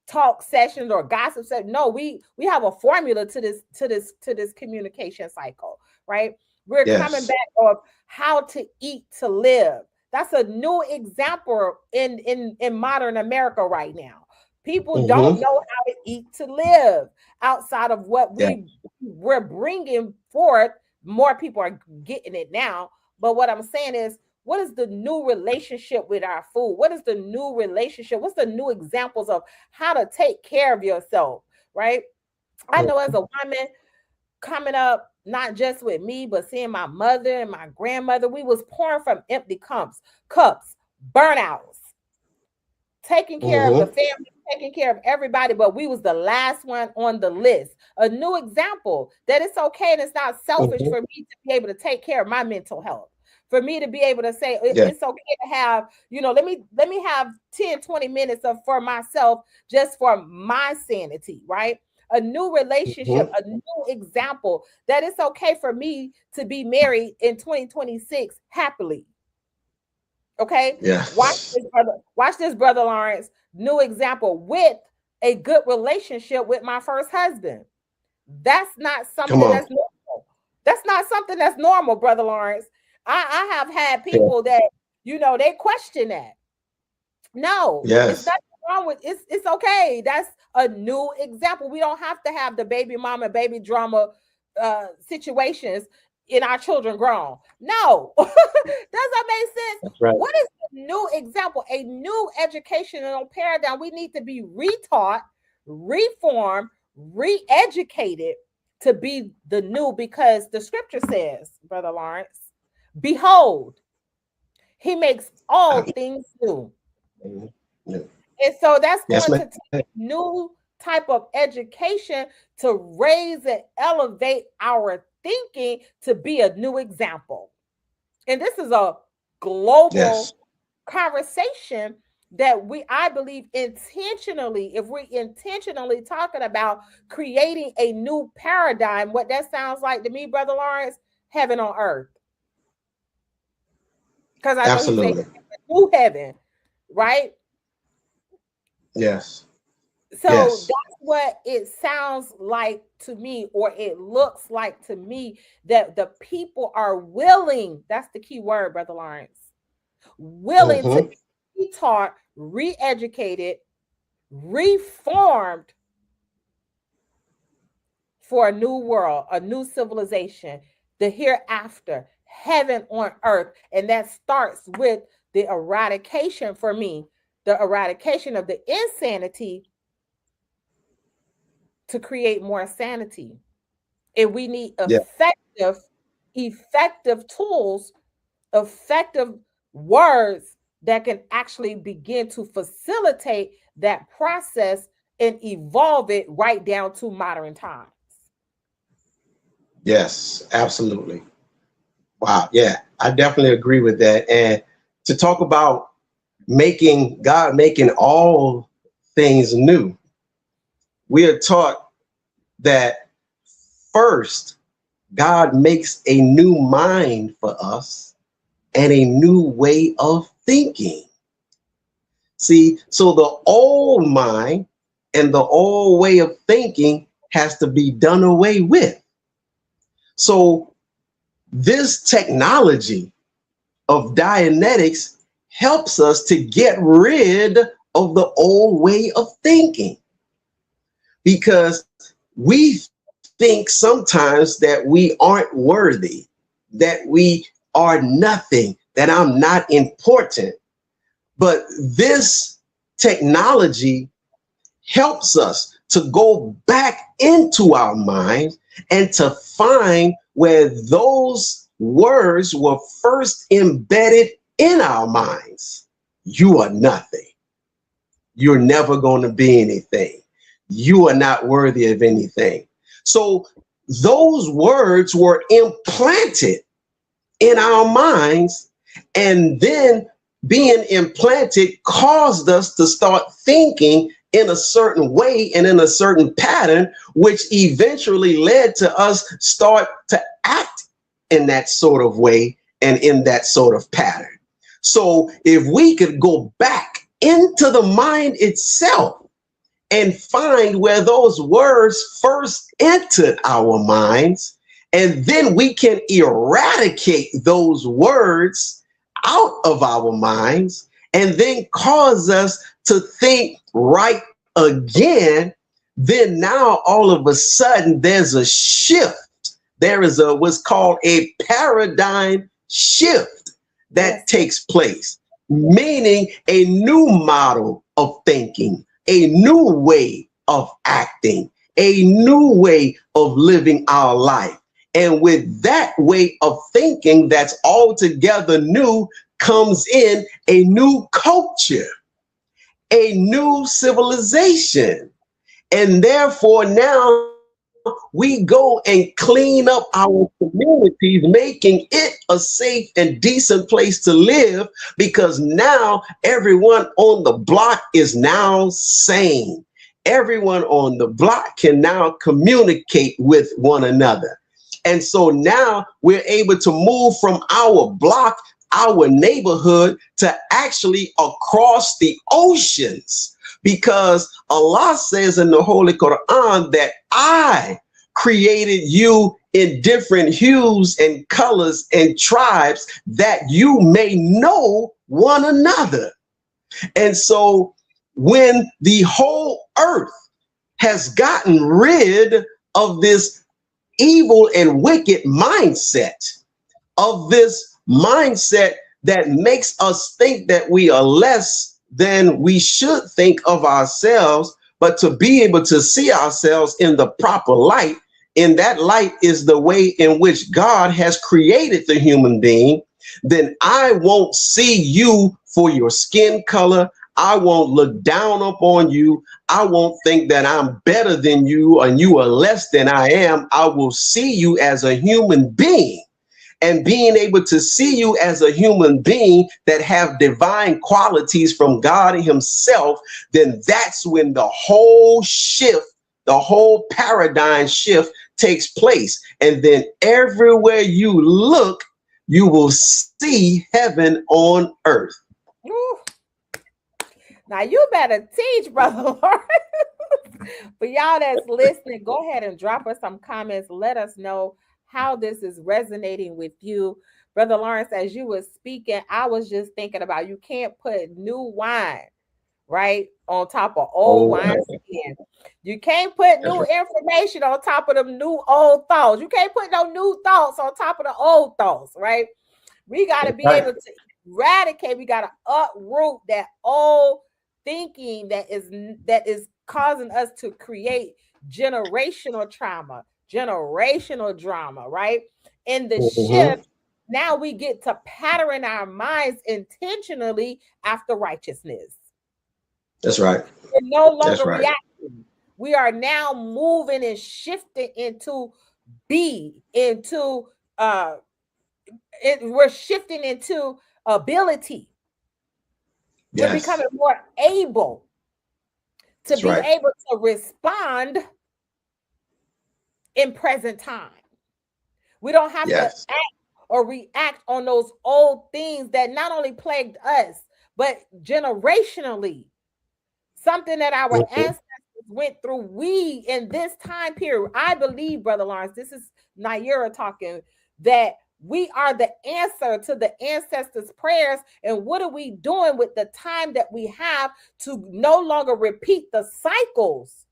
talk sessions or gossip sessions. No, we have a formula to this communication cycle, right? We're coming Yes. back of how to eat to live. That's a new example in modern America right now. People don't Mm-hmm. know how to eat to live outside of what Yeah. we're bringing forth. More people are getting it now, but what I'm saying is, what is the new relationship with our food? What is the new relationship? What's the new examples of how to take care of yourself, right? I know as a woman coming up, not just with me, but seeing my mother and my grandmother, we was pouring from empty cups, burnouts, taking care of the Mm-hmm. family, taking care of everybody, but we was the last one on the list. A new example that it's okay and it's not selfish Mm-hmm. for me to be able to take care of my mental health, for me to be able to say Yeah. it's okay to have, let me have 10, 20 minutes of for myself, just for my sanity, right? A new relationship, Mhm. a new example that it's okay for me to be married in 2026 happily. Okay. Yeah. Watch this, brother Lawrence. New example with a good relationship with my first husband. That's not Come something on. that's normal. That's not something that's normal, brother Lawrence. I have had Yeah. people that, they question that. No, it's Yes. nothing wrong with it's okay. That's a new example. We don't have to have the baby mama, baby drama situations in our children grown. No. Does that make sense? That's right. What is a new example? A new educational paradigm. We need to be retaught, reformed, re-educated to be the new, because the scripture says, brother Lawrence, behold, he makes all Um, things new. yeah. And so that's Yes, going ma'am. to take new type of education to raise and elevate our thinking to be a new example. And this is a Yes. global conversation that I believe intentionally, if we're intentionally talking about creating a new paradigm, what that sounds like to me, brother Lawrence, heaven on earth. Because I know he said Absolutely. new heaven, right? Yes. So Yes. that's what it sounds like to me, or it looks like to me, that the people are willing. That's the key word, brother Lawrence. Willing to Mm-hmm. be taught, re-educated, reformed for a new world, a new civilization, the hereafter, heaven on earth. And that starts with the eradication, for me, the eradication of the insanity to create more sanity. And we need Yeah. effective tools, effective words that can actually begin to facilitate that process and evolve it right down to modern times. Yes. Absolutely. Wow. Yeah. I definitely agree with that. And to talk about making all things new, we are taught that first, God makes a new mind for us and a new way of thinking. See, so the old mind and the old way of thinking has to be done away with. So this technology of Dianetics helps us to get rid of the old way of thinking, because we think sometimes that we aren't worthy, that we are nothing, that I'm not important. But this technology helps us to go back into our minds and to find where those words were first embedded in our minds. You are nothing. You're never going to be anything. You are not worthy of anything. So those words were implanted in our minds, and then being implanted caused us to start thinking in a certain way and in a certain pattern, which eventually led to us start to act in that sort of way and in that sort of pattern. So if we could go back into the mind itself and find where those words first entered our minds, and then we can eradicate those words out of our minds and then cause us to think right again. Then now all of a sudden there's a shift. There is a what's called a paradigm shift that Yes, sir. takes place, meaning a new model of thinking, a new way of acting, a new way of living our life. And with that way of thinking that's altogether new comes in a new culture, a new civilization. And therefore, now we go and clean up our communities, making it a safe and decent place to live, because now everyone on the block is now sane. Everyone on the block can now communicate with one another. And so now we're able to move from our block, our neighborhood, to actually across the oceans, because Allah says in the Holy Quran that I created you in different hues and colors and tribes that you may know one another. And so when the whole earth has gotten rid of this evil and wicked mindset, of this mindset that makes us think that we are less than we should think of ourselves, but to be able to see ourselves in the proper light, and that light is the way in which God has created the human being, then I won't see you for your skin color. I won't look down upon you. I won't think that I'm better than you and you are less than I am. I will see you as a human being. And being able to see you as a human being that have divine qualities from God himself, then that's when the whole shift, the whole paradigm shift takes place. And then everywhere you look, you will see heaven on earth. Ooh. Now you better teach, Brother Lawerence. For y'all that's listening, go ahead and drop us some comments. Let us know how this is resonating with you. Brother Lawerence, as you were speaking, I was just thinking about, you can't put new wine, right, on top of old wine skin. You can't put new information on top of them new old thoughts. You can't put no new thoughts on top of the old thoughts, right? We got to be able to eradicate. We got to uproot that old thinking that is causing us to create generational trauma, generational drama, right? In the shift, now we get to pattern our minds intentionally after righteousness. That's right. We're no longer reacting. We are now moving and shifting into we're shifting into ability. We're becoming more able to be able to respond in present time. We don't have to act or react on those old things that not only plagued us, but generationally, something that our ancestors went through. We, in this time period, I believe, Brother Lawerence, this is Naira talking, that we are the answer to the ancestors' prayers. And what are we doing with the time that we have to no longer repeat the cycles?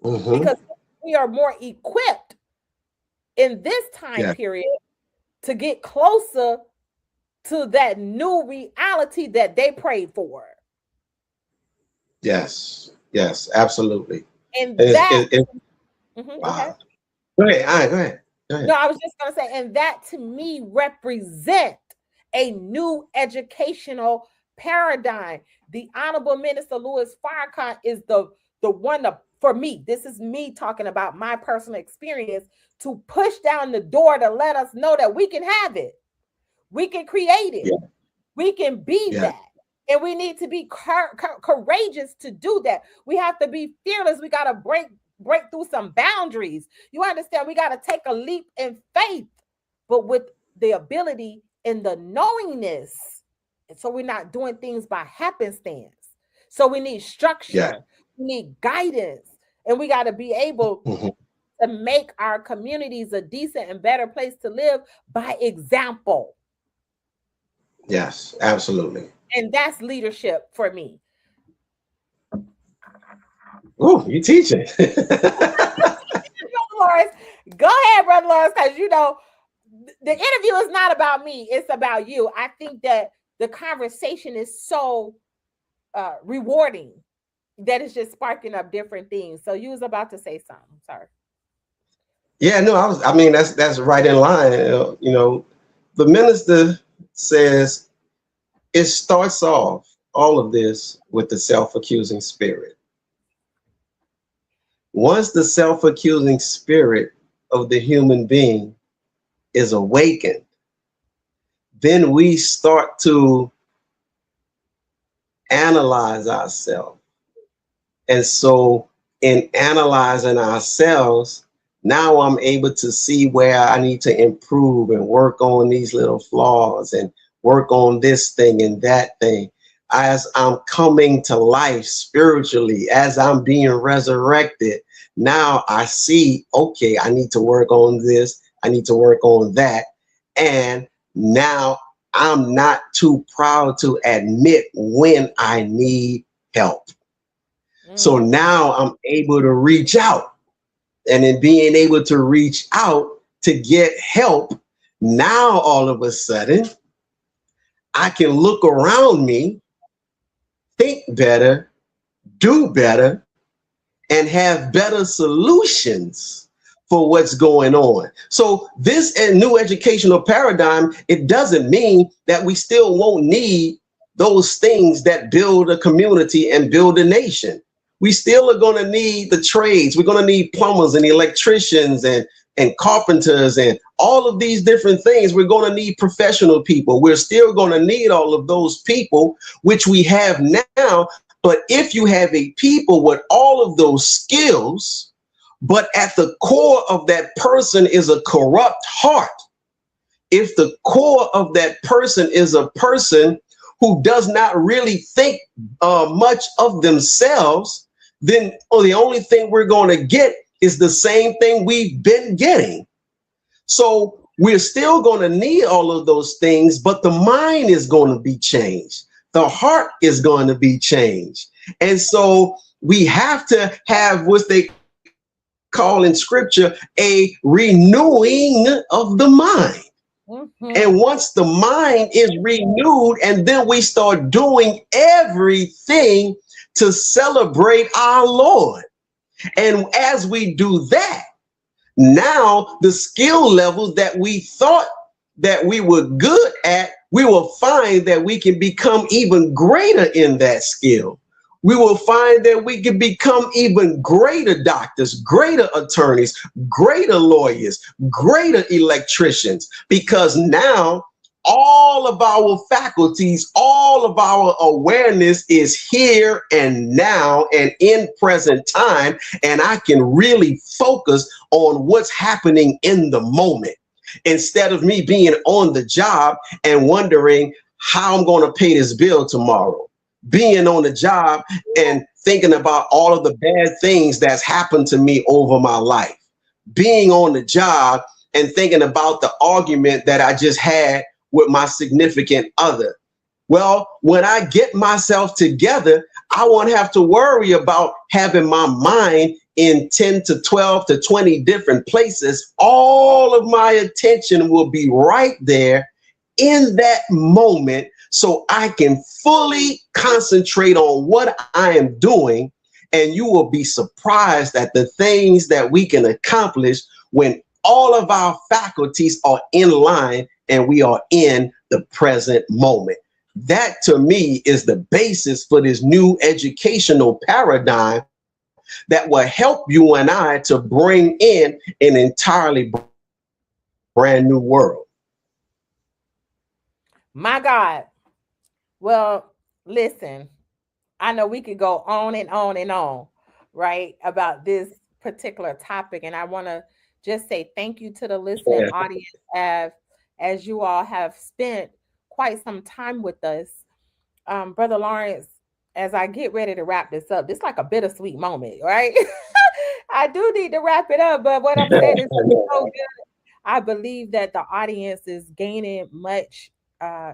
Because we are more equipped in this time period to get closer to that new reality that they prayed for. Yes, absolutely. And that, wow. Go ahead. No, I was just going to say, and that to me represent a new educational paradigm. The Honorable Minister Louis Farrakhan is the one for me. This is me talking about my personal experience, to push down the door to let us know that we can have it. We can create it. We can be that. And we need to be courageous to do that. We have to be fearless. We got to break through some boundaries. You understand? We got to take a leap in faith, but with the ability and the knowingness. And so we're not doing things by happenstance. So we need structure. We need guidance. And we got to be able to make our communities a decent and better place to live by example. Yes, absolutely. And that's leadership for me. Oh, you teaching. Lawerence, go ahead, Brother Lawerence, because the interview is not about me, it's about you. I think that the conversation is so rewarding that it's just sparking up different things. So you was about to say something. Sorry. Yeah, no, that's right in line. The minister says it starts off all of this with the self-accusing spirit. Once the self-accusing spirit of the human being is awakened, then we start to analyze ourselves. And so, in analyzing ourselves, now I'm able to see where I need to improve and work on these little flaws and work on this thing and that thing. As I'm coming to life spiritually, as I'm being resurrected, now I see, okay, I need to work on this, I need to work on that. And now I'm not too proud to admit when I need help. So Mm. now I'm able to reach out. And in being able to reach out to get help, now all of a sudden, I can look around me, think better, do better, and have better solutions for what's going on. So this new educational paradigm, it doesn't mean that we still won't need those things that build a community and build a nation. We still are going to need the trades. We're going to need plumbers and electricians and carpenters and all of these different things. We're going to need professional people. We're still going to need all of those people, which we have now. But if you have a people with all of those skills, but at the core of that person is a corrupt heart, if the core of that person is a person who does not really think much of themselves, then the only thing we're going to get is the same thing we've been getting. So we're still going to need all of those things, but the mind is going to be changed. The heart is going to be changed. And so we have to have what they call in scripture a renewing of the mind. And Mm-hmm. once the mind is renewed, and then we start doing everything to celebrate our Lord. And as we do that, now the skill levels that we thought that we were good at, we will find that we can become even greater in that skill. We will find that we can become even greater doctors, greater attorneys, greater lawyers, greater electricians, because now all of our faculties, all of our awareness is here and now and in present time. And I can really focus on what's happening in the moment instead of me being on the job and wondering how I'm going to pay this bill tomorrow. Being on the job and thinking about all of the bad things that's happened to me over my life. Being on the job and thinking about the argument that I just had with my significant other. Well, when I get myself together, I won't have to worry about having my mind in 10 to 12 to 20 different places. All of my attention will be right there in that moment so I can fully concentrate on what I am doing. And you will be surprised at the things that we can accomplish when all of our faculties are in line and we are in the present moment. That to me is the basis for this new educational paradigm that will help you and I to bring in an entirely brand new world. My God. Well, listen, I know we could go on and on and on, right, about this particular topic. And I want to just say thank you to the listening Yeah. audience as you all have spent quite some time with us. Brother Lawrence, as I get ready to wrap this up, this is like a bittersweet moment, right? I do need to wrap it up, but what I'm saying is so good. I believe that the audience is gaining much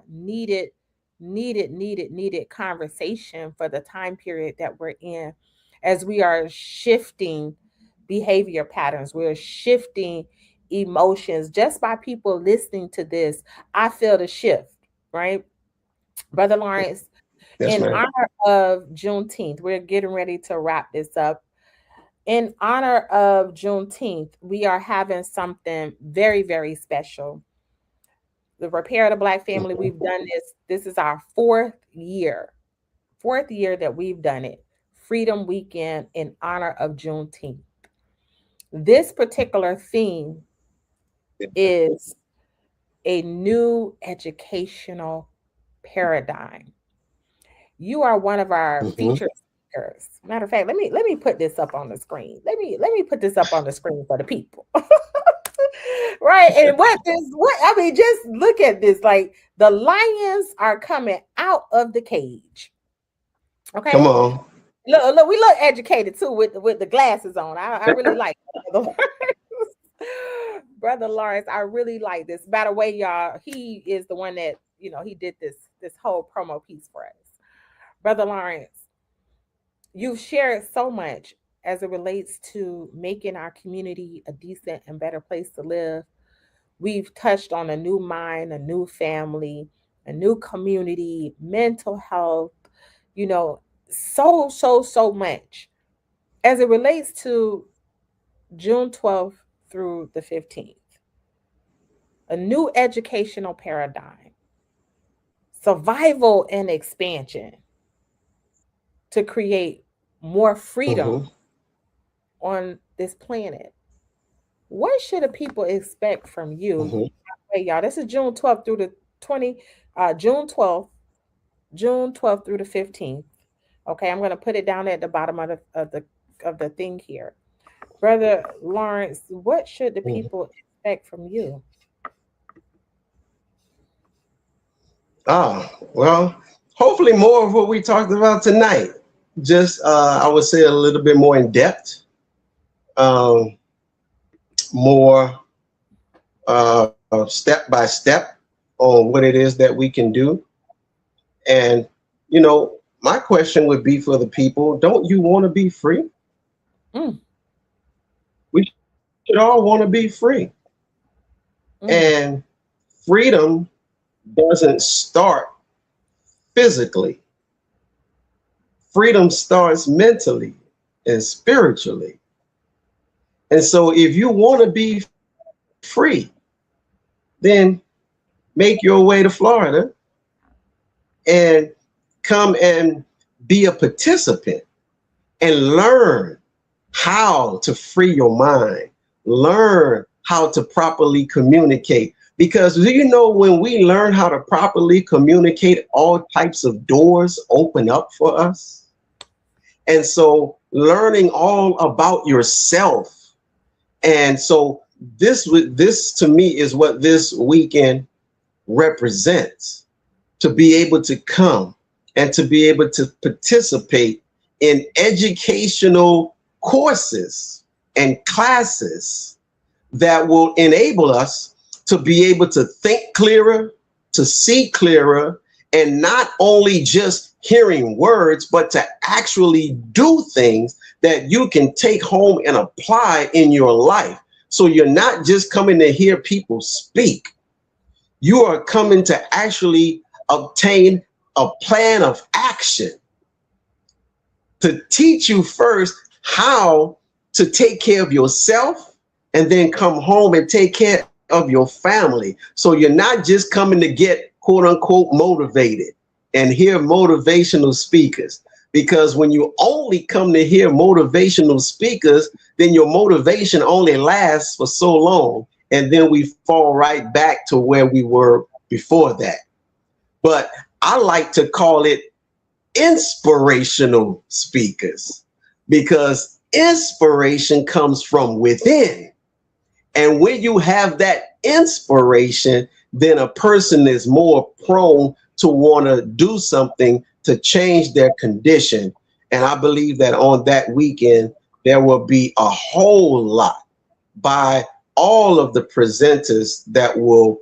needed, needed conversation for the time period that we're in, as we are shifting behavior patterns, we're shifting emotions. Just by people listening to this, I feel the shift, right? Brother Lawrence, Yes, in ma'am. honor of Juneteenth, we're getting ready to wrap this up. In honor of Juneteenth, we are having something very, very special. The Repair of the Black Family, we've done this. This is our fourth year that we've done it. Freedom Weekend in honor of Juneteenth. This particular theme is a new educational paradigm. You are one of our Mm-hmm. featured speakers. Matter of fact, let me put this up on the screen. Let me put this up on the screen for the people. Right. And what I mean, just look at this. Like the lions are coming out of the cage. Come Okay. on. Look, we look educated too with the glasses on. I really like Brother Brother Lawrence. I really like this. By the way, y'all, he is the one that, he did this whole promo piece for us. Brother Lawrence, you've shared so much as it relates to making our community a decent and better place to live. We've touched on a new mind, a new family, a new community, mental health, you know, so much. As it relates to June 12th through the 15th, a new educational paradigm, survival and expansion to create more freedom Mm-hmm. on this planet. What should the people expect from you? Mm-hmm. Hey, y'all, this is June 12th through the 20, June 12th through the 15th. Okay, I'm gonna put it down at the bottom of the thing here. Brother Lawrence, what should the Mm-hmm. people expect from you? Well, hopefully more of what we talked about tonight. Just, I would say a little bit more in depth, um, more step by step on what it is that we can do. And, my question would be for the people, don't you want to be free? Mm, We should all want to be free. mm, And freedom doesn't start physically, freedom starts mentally and spiritually. And so if you want to be free, then make your way to Florida and come and be a participant and learn how to free your mind, learn how to properly communicate. Because do you know when we learn how to properly communicate, all types of doors open up for us? And so learning all about yourself. And so this to me is what this weekend represents, to be able to come and to be able to participate in educational courses and classes that will enable us to be able to think clearer, to see clearer, and not only just hearing words, but to actually do things that you can take home and apply in your life. So you're not just coming to hear people speak, you are coming to actually obtain a plan of action to teach you first how to take care of yourself and then come home and take care of your family. So you're not just coming to get quote unquote motivated and hear motivational speakers. Because when you only come to hear motivational speakers, then your motivation only lasts for so long. And then we fall right back to where we were before that. But I like to call it inspirational speakers because inspiration comes from within. And when you have that inspiration, then a person is more prone to want to do something to change their condition. And I believe that on that weekend, there will be a whole lot by all of the presenters that will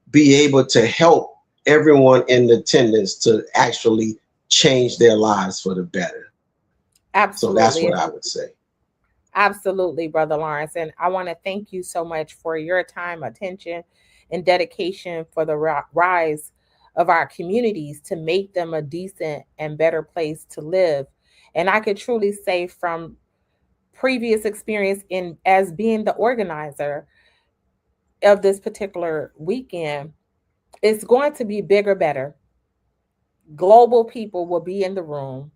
be able to help everyone in attendance to actually change their lives for the better. So that's what I absolutely. would say. Absolutely, Brother Lawrence. And I want to thank you so much for your time, attention, and dedication for the rise of our communities to make them a decent and better place to live. And I could truly say from previous experience in as being the organizer of this particular weekend, it's going to be bigger, better. Global people will be in the room.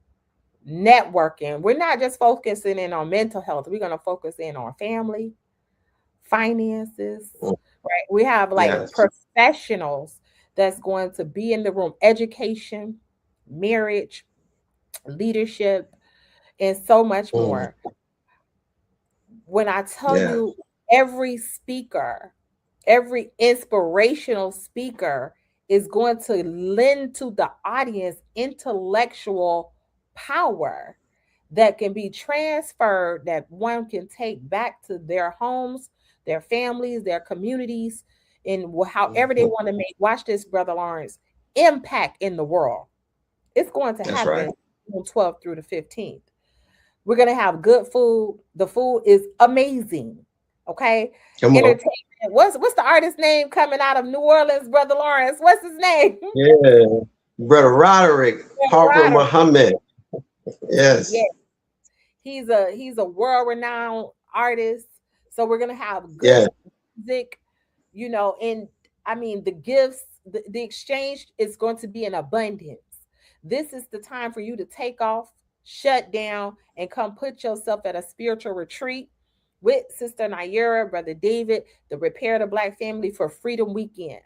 networking. We're not just focusing in on mental health. We're going to focus in on family, finances, Mm. right? We have like Yes. professionals that's going to be in the room, education, marriage, leadership, and so much Mm. more. When I tell Yeah. you, every speaker, every inspirational speaker is going to lend to the audience intellectual power that can be transferred, that one can take back to their homes, their families, their communities, and however they Mhm. want to make, watch this, Brother Lawerence, impact in the world. It's going to That's right. happen on 12th through the 15th. We're gonna have good food. The food is amazing. Okay. Come on. Entertainment. What's the artist name coming out of New Orleans, Brother Lawerence? What's his name? Yeah. Brother Roderick, Harper Ryder. Muhammad. Yeah, Yes. he's a world-renowned artist. So we're gonna have good Yeah. music, and I mean the gifts, the exchange is going to be in abundance. This is the time for you to take off, shut down, and come put yourself at a spiritual retreat with Sister Naira, Brother David, the Repair the Black Family for Freedom Weekend.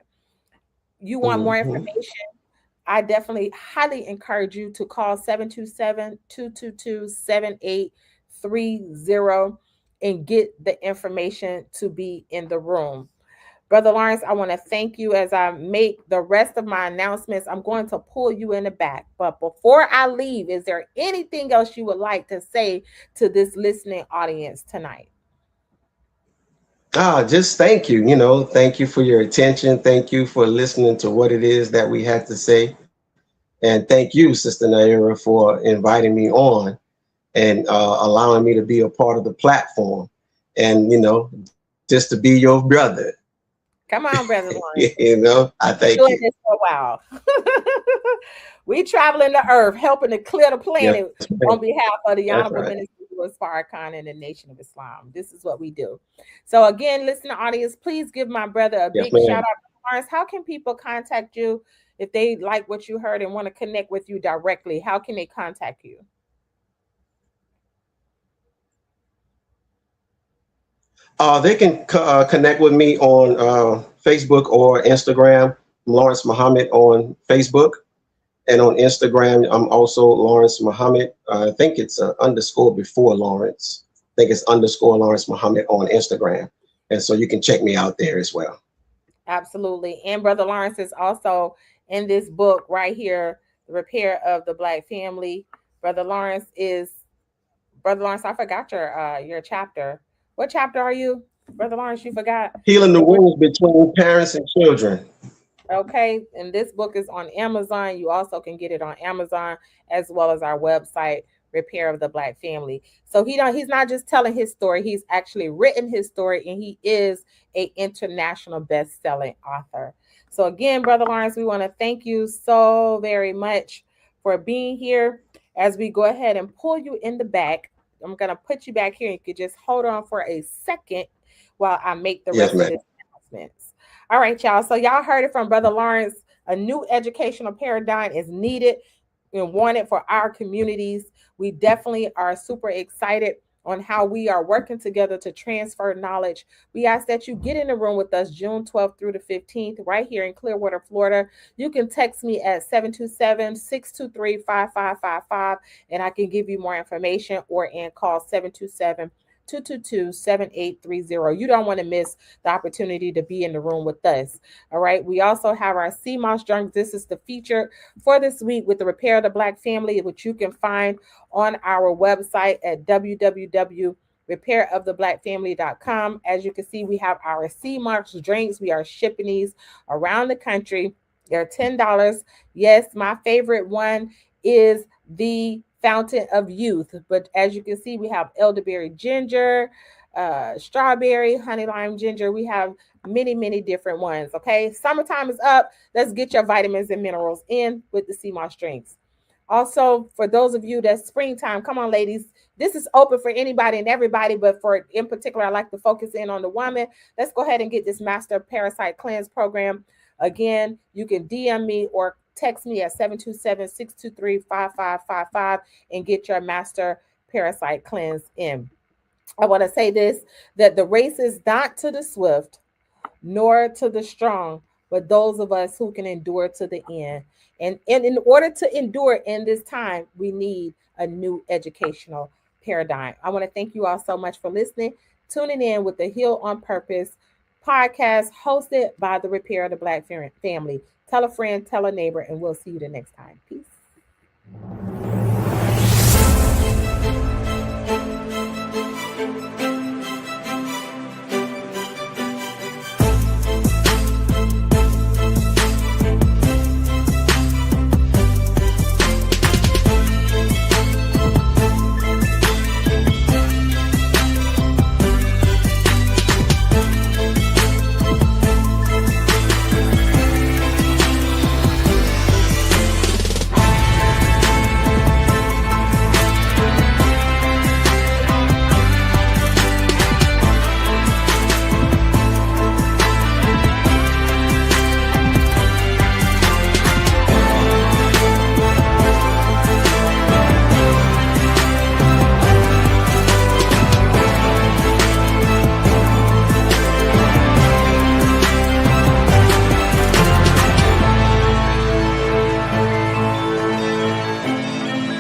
You want more Hmm. information? I definitely highly encourage you to call 727-222-7830 and get the information to be in the room. Brother Lawerence, I want to thank you as I make the rest of my announcements. I'm going to pull you in the back. But before I leave, is there anything else you would like to say to this listening audience tonight? Just thank you. Thank you for your attention. Thank you for listening to what it is that we have to say. And thank you, Sister Naira, for inviting me on and allowing me to be a part of the platform. And, just to be your brother, Come on, Brother Lawerence. I thank Been you. doing this for a while. We traveling the earth, helping to clear the Yes, planet ma'am. on behalf of the That's Honorable right. Minister Louis Farrakhan and the Nation of Islam. This is what we do. So again, listening audience, please give my brother a Yes, big shout ma'am. out. Lawrence, how can people contact you if they like what you heard and want to connect with you directly? How can they contact you? They can connect with me on Facebook or Instagram. I'm Lawrence Muhammad on Facebook. And on Instagram, I'm also Lawrence Muhammad. I think it's underscore before Lawrence. I think it's underscore Lawrence Muhammad on Instagram. And so you can check me out there as well. Absolutely. And Brother Lawrence is also in this book right here, The Repair of the Black Family. Brother Lawrence is Brother Lawrence, I forgot your chapter. What chapter are you? Brother Lawrence, you forgot. Healing the And we're wounds between parents and children. okay. And this book is on Amazon. You also can get it on Amazon as well as our website, Repair of the Black Family. So he's not just telling his story, he's actually written his story and he is a international best-selling author. So again, Brother Lawrence, we want to thank you so very much for being here as we go ahead and pull you in the back. I'm going to put you back here. You could just hold on for a second while I make the Yes, rest of ma'am. this announcements. All right, y'all. So y'all heard it from Brother Lawrence. A new educational paradigm is needed and wanted for our communities. We definitely are super excited on how we are working together to transfer knowledge. We ask that you get in the room with us June 12th through the 15th right here in Clearwater, Florida. You can text me at 727-623-5555 and I can give you more information or and call 727-222-7830. You don't want to miss the opportunity to be in the room with us. All right. We also have our CMOS drunk. This is the feature for this week with the Repair of the Black Family, which you can find on our website at www.repairoftheblackfamily.com. As you can see, we have our CMOS drinks. We are shipping these around the country. They're $10. Yes, my favorite one is the Fountain of Youth. But as you can see, we have elderberry ginger, strawberry, honey lime ginger. We have many, many different ones. Okay. Summertime is up. Let's get your vitamins and minerals in with the CMOS drinks. Also, for those of you that's springtime, come on, ladies. This is open for anybody and everybody, but for in particular, I like to focus in on the woman. Let's go ahead and get this Master Parasite Cleanse program. Again, you can DM me or text me at 727-623-5555 and get your master parasite cleanse in. I want to say this, that the race is not to the swift nor to the strong, but those of us who can endure to the end. And in order to endure in this time, we need a new educational paradigm. I want to thank you all so much for listening, tuning in with the Heal on Purpose podcast hosted by the Repair of the Black Family. Tell a friend, tell a neighbor, and we'll see you the next time. Peace.